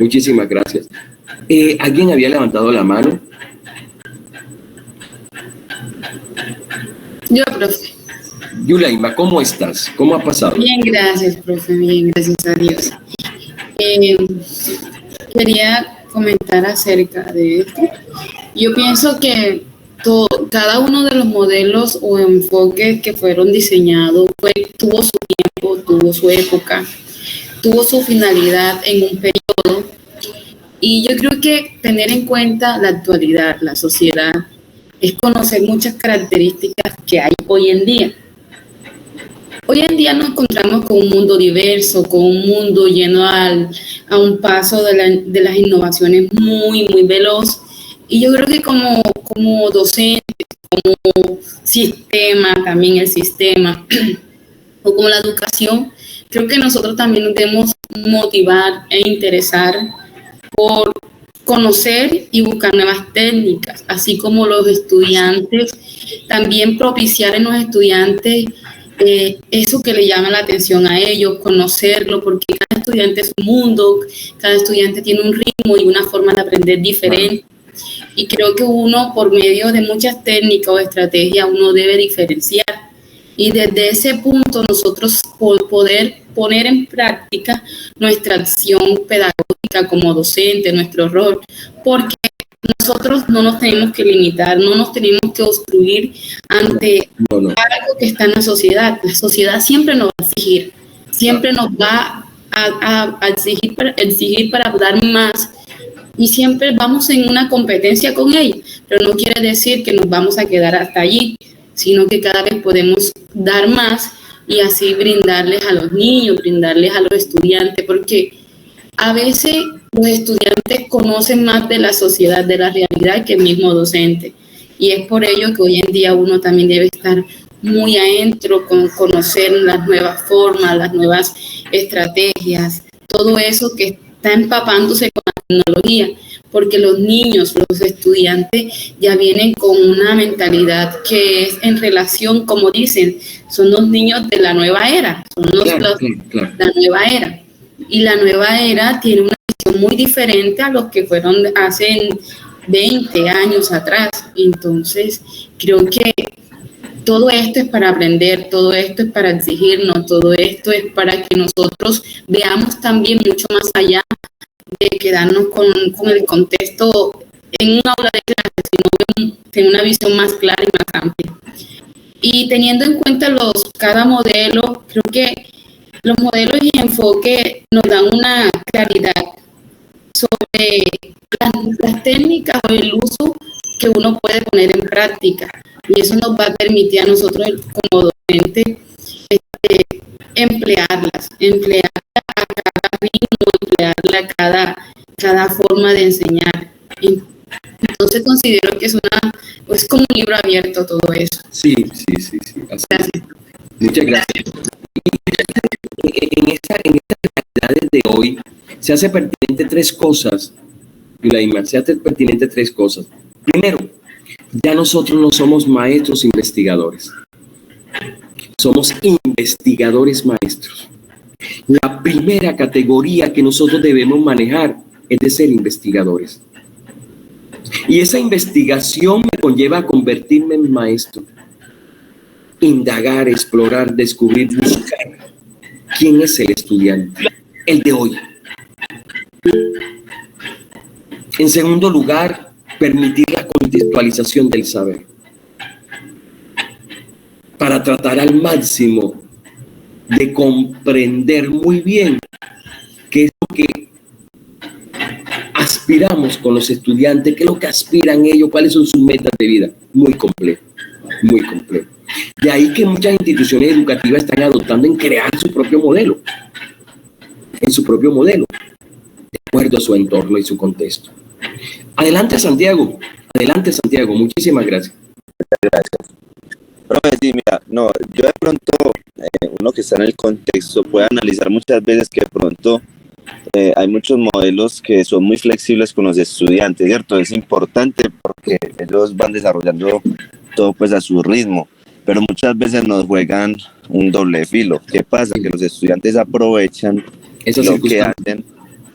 Muchísimas gracias. ¿Alguien había levantado la mano? Yo, profe. Yulaima, ¿cómo estás? ¿Cómo ha pasado? Bien, gracias, profe. Bien, gracias a Dios. Quería comentar acerca de esto. Yo pienso que cada uno de los modelos o enfoques que fueron diseñados tuvo su tiempo, tuvo su época, tuvo su finalidad en un periodo, Y yo creo que tener en cuenta la actualidad, la sociedad, es conocer muchas características que hay hoy en día. Hoy en día nos encontramos con un mundo diverso, con un mundo lleno a un paso de las innovaciones muy, muy veloz. Y yo creo que como docentes, como sistema, también el sistema, o como la educación, creo que nosotros también nos debemos motivar e interesar por conocer y buscar nuevas técnicas, así como los estudiantes, también propiciar en los estudiantes eso que le llama la atención a ellos, conocerlo, porque cada estudiante es un mundo, cada estudiante tiene un ritmo y una forma de aprender diferente. Y creo que uno, por medio de muchas técnicas o estrategias, uno debe diferenciar. Y desde ese punto nosotros poder poner en práctica nuestra acción pedagógica como docente, nuestro rol, porque nosotros no nos tenemos que limitar, no nos tenemos que obstruir ante algo que está en la sociedad. La sociedad siempre nos va a exigir, siempre nos va a exigir para dar más, y siempre vamos en una competencia con ella, pero no quiere decir que nos vamos a quedar hasta allí, sino que cada vez podemos dar más y así brindarles a los niños, brindarles a los estudiantes, porque a veces los estudiantes conocen más de la sociedad, de la realidad, que el mismo docente. Y es por ello que hoy en día uno también debe estar muy adentro con conocer las nuevas formas, las nuevas estrategias, todo eso que está empapándose con la tecnología, porque los niños, los estudiantes ya vienen con una mentalidad que es en relación, como dicen, son los niños de la nueva era, son la nueva era. Y la nueva era tiene una visión muy diferente a los que fueron hace 20 años atrás. Entonces, creo que todo esto es para aprender, todo esto es para exigirnos, todo esto es para que nosotros veamos también mucho más allá de quedarnos con el contexto en una aula de clase, sino en una visión más clara y más amplia. Y teniendo en cuenta cada modelo, creo que los modelos y enfoque nos dan una claridad sobre las técnicas o el uso que uno puede poner en práctica. Y eso nos va a permitir a nosotros como docentes emplearlas a cada ritmo, emplearla a cada forma de enseñar. Entonces considero que es como un libro abierto todo eso. Sí. Gracias. Muchas gracias. En estas realidades de hoy se hace pertinente tres cosas, Yulaima, se hace pertinente tres cosas. Primero, ya nosotros no somos maestros investigadores, somos investigadores maestros. La primera categoría que nosotros debemos manejar es de ser investigadores. Y esa investigación me conlleva a convertirme en maestro. Indagar, explorar, descubrir, buscar. ¿Quién es el estudiante? El de hoy. En segundo lugar, permitir la contextualización del saber para tratar al máximo de comprender muy bien qué es lo que aspiramos con los estudiantes, qué es lo que aspiran ellos, cuáles son sus metas de vida. Muy complejo, muy complejo. De ahí que muchas instituciones educativas están adoptando en crear su propio modelo, de acuerdo a su entorno y su contexto. Adelante, Santiago, muchísimas gracias. Gracias. Profe, sí, mira, yo de pronto, uno que está en el contexto puede analizar muchas veces que de pronto hay muchos modelos que son muy flexibles con los estudiantes, ¿cierto? Es importante porque ellos van desarrollando todo pues a su ritmo, pero muchas veces nos juegan un doble filo. ¿Qué pasa? Que los estudiantes aprovechan lo que hacen,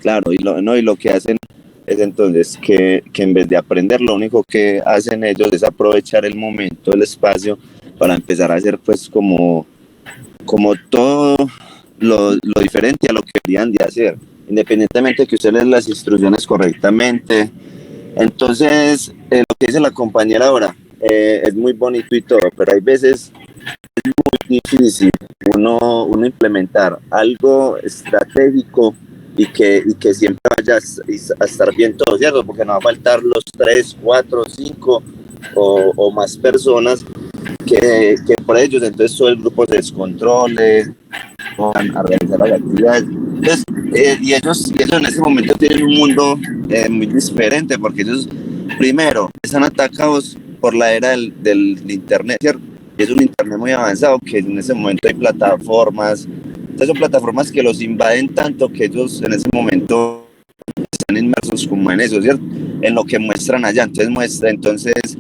claro, y lo que hacen es entonces que en vez de aprender, lo único que hacen ellos es aprovechar el momento, el espacio, para empezar a hacer pues como todo lo diferente a lo que deberían de hacer, independientemente de que usted leen las instrucciones correctamente. Entonces, lo que dice la compañera ahora es muy bonito y todo, pero hay veces es muy difícil uno implementar algo estratégico que siempre vaya a estar bien todo, ¿cierto? Porque no va a faltar los 3, 4, 5 o más personas que por ellos, entonces todo el grupo se descontrole, van a realizar las actividades. Entonces, y ellos en ese momento tienen un mundo muy diferente, porque ellos primero están atacados por la era del internet, ¿cierto? Y es un internet muy avanzado, que en ese momento hay plataformas, entonces son plataformas que los invaden tanto que ellos en ese momento están inmersos como en eso, ¿cierto? En lo que muestran allá, entonces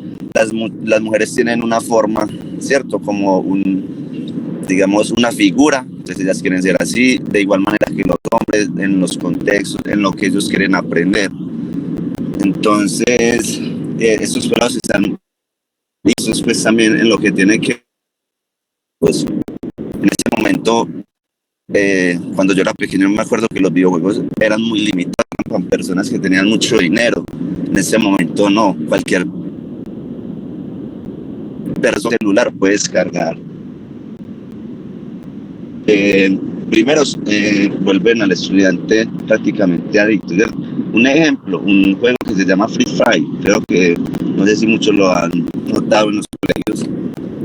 las mujeres tienen una forma, ¿cierto? Como digamos, una figura, entonces ellas quieren ser así, de igual manera que los hombres, en los contextos, en lo que ellos quieren aprender. Entonces, estos pelados están listos pues también en lo que tiene que, pues, en ese momento, cuando yo era pequeño me acuerdo que los videojuegos eran muy limitados para personas que tenían mucho dinero. En ese momento no, cualquier persona celular puede descargar. Primero vuelven al estudiante prácticamente adicto, ¿cierto? Un ejemplo, un juego que se llama Free Fire, creo que no sé si muchos lo han notado en los colegios,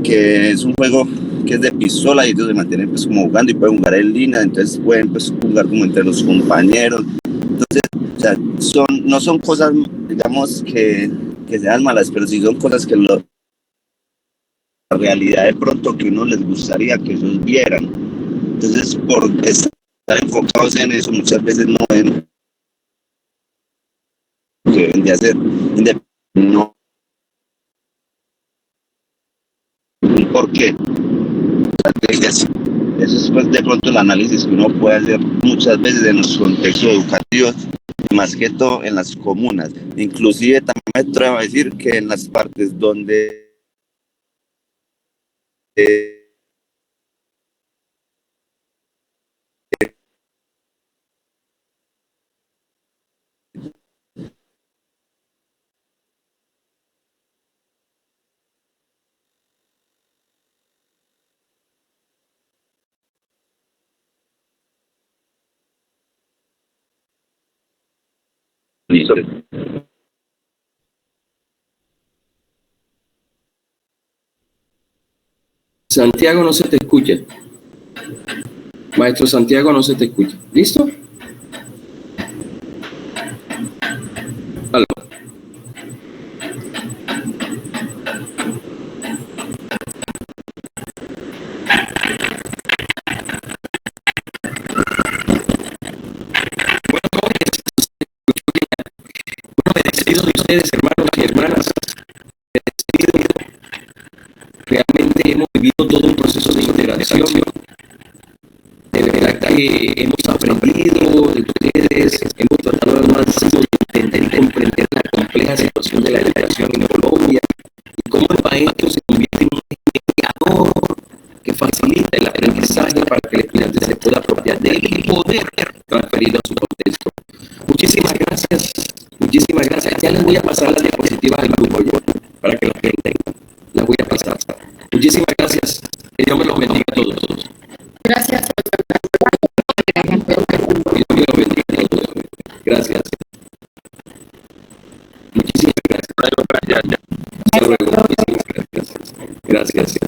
que es un juego que es de pistola y ellos se mantienen pues como jugando y pueden jugar en línea, entonces pueden pues jugar como entre los compañeros. Entonces, o sea, no son cosas, digamos, que sean malas, pero sí son cosas que la realidad de pronto que uno les gustaría que ellos vieran. Entonces, por estar enfocados en eso, muchas veces no ven lo que deben de hacer. No. ¿Por qué? Eso es pues, de pronto el análisis que uno puede hacer muchas veces en los contextos educativos, más que todo en las comunas. Inclusive también me atrevo a decir que en las partes donde Santiago, no se te escucha. Maestro Santiago, no se te escucha. ¿Listo? Aló. Bueno, me despido de ustedes, hermanos y hermanas. Me despido. Realmente hemos vivido todo un proceso de interacción. De verdad que hemos aprendido de ustedes, hemos tratado al máximo de entender y comprender la compleja situación de la educación en Colombia y cómo el maestro se convierte en un mediador que facilita el aprendizaje para que el estudiante se pueda apropiar de él y poder transferirlo a su contexto. Muchísimas gracias. Muchísimas gracias. Ya les voy a pasar las diapositivas del grupo para que las tengan. Las voy a pasar. Muchísimas gracias. Que Dios me los bendiga a todos. Gracias. Que Dios me los bendiga a todos. Gracias. Muchísimas gracias. Hasta luego. Muchísimas gracias. Gracias.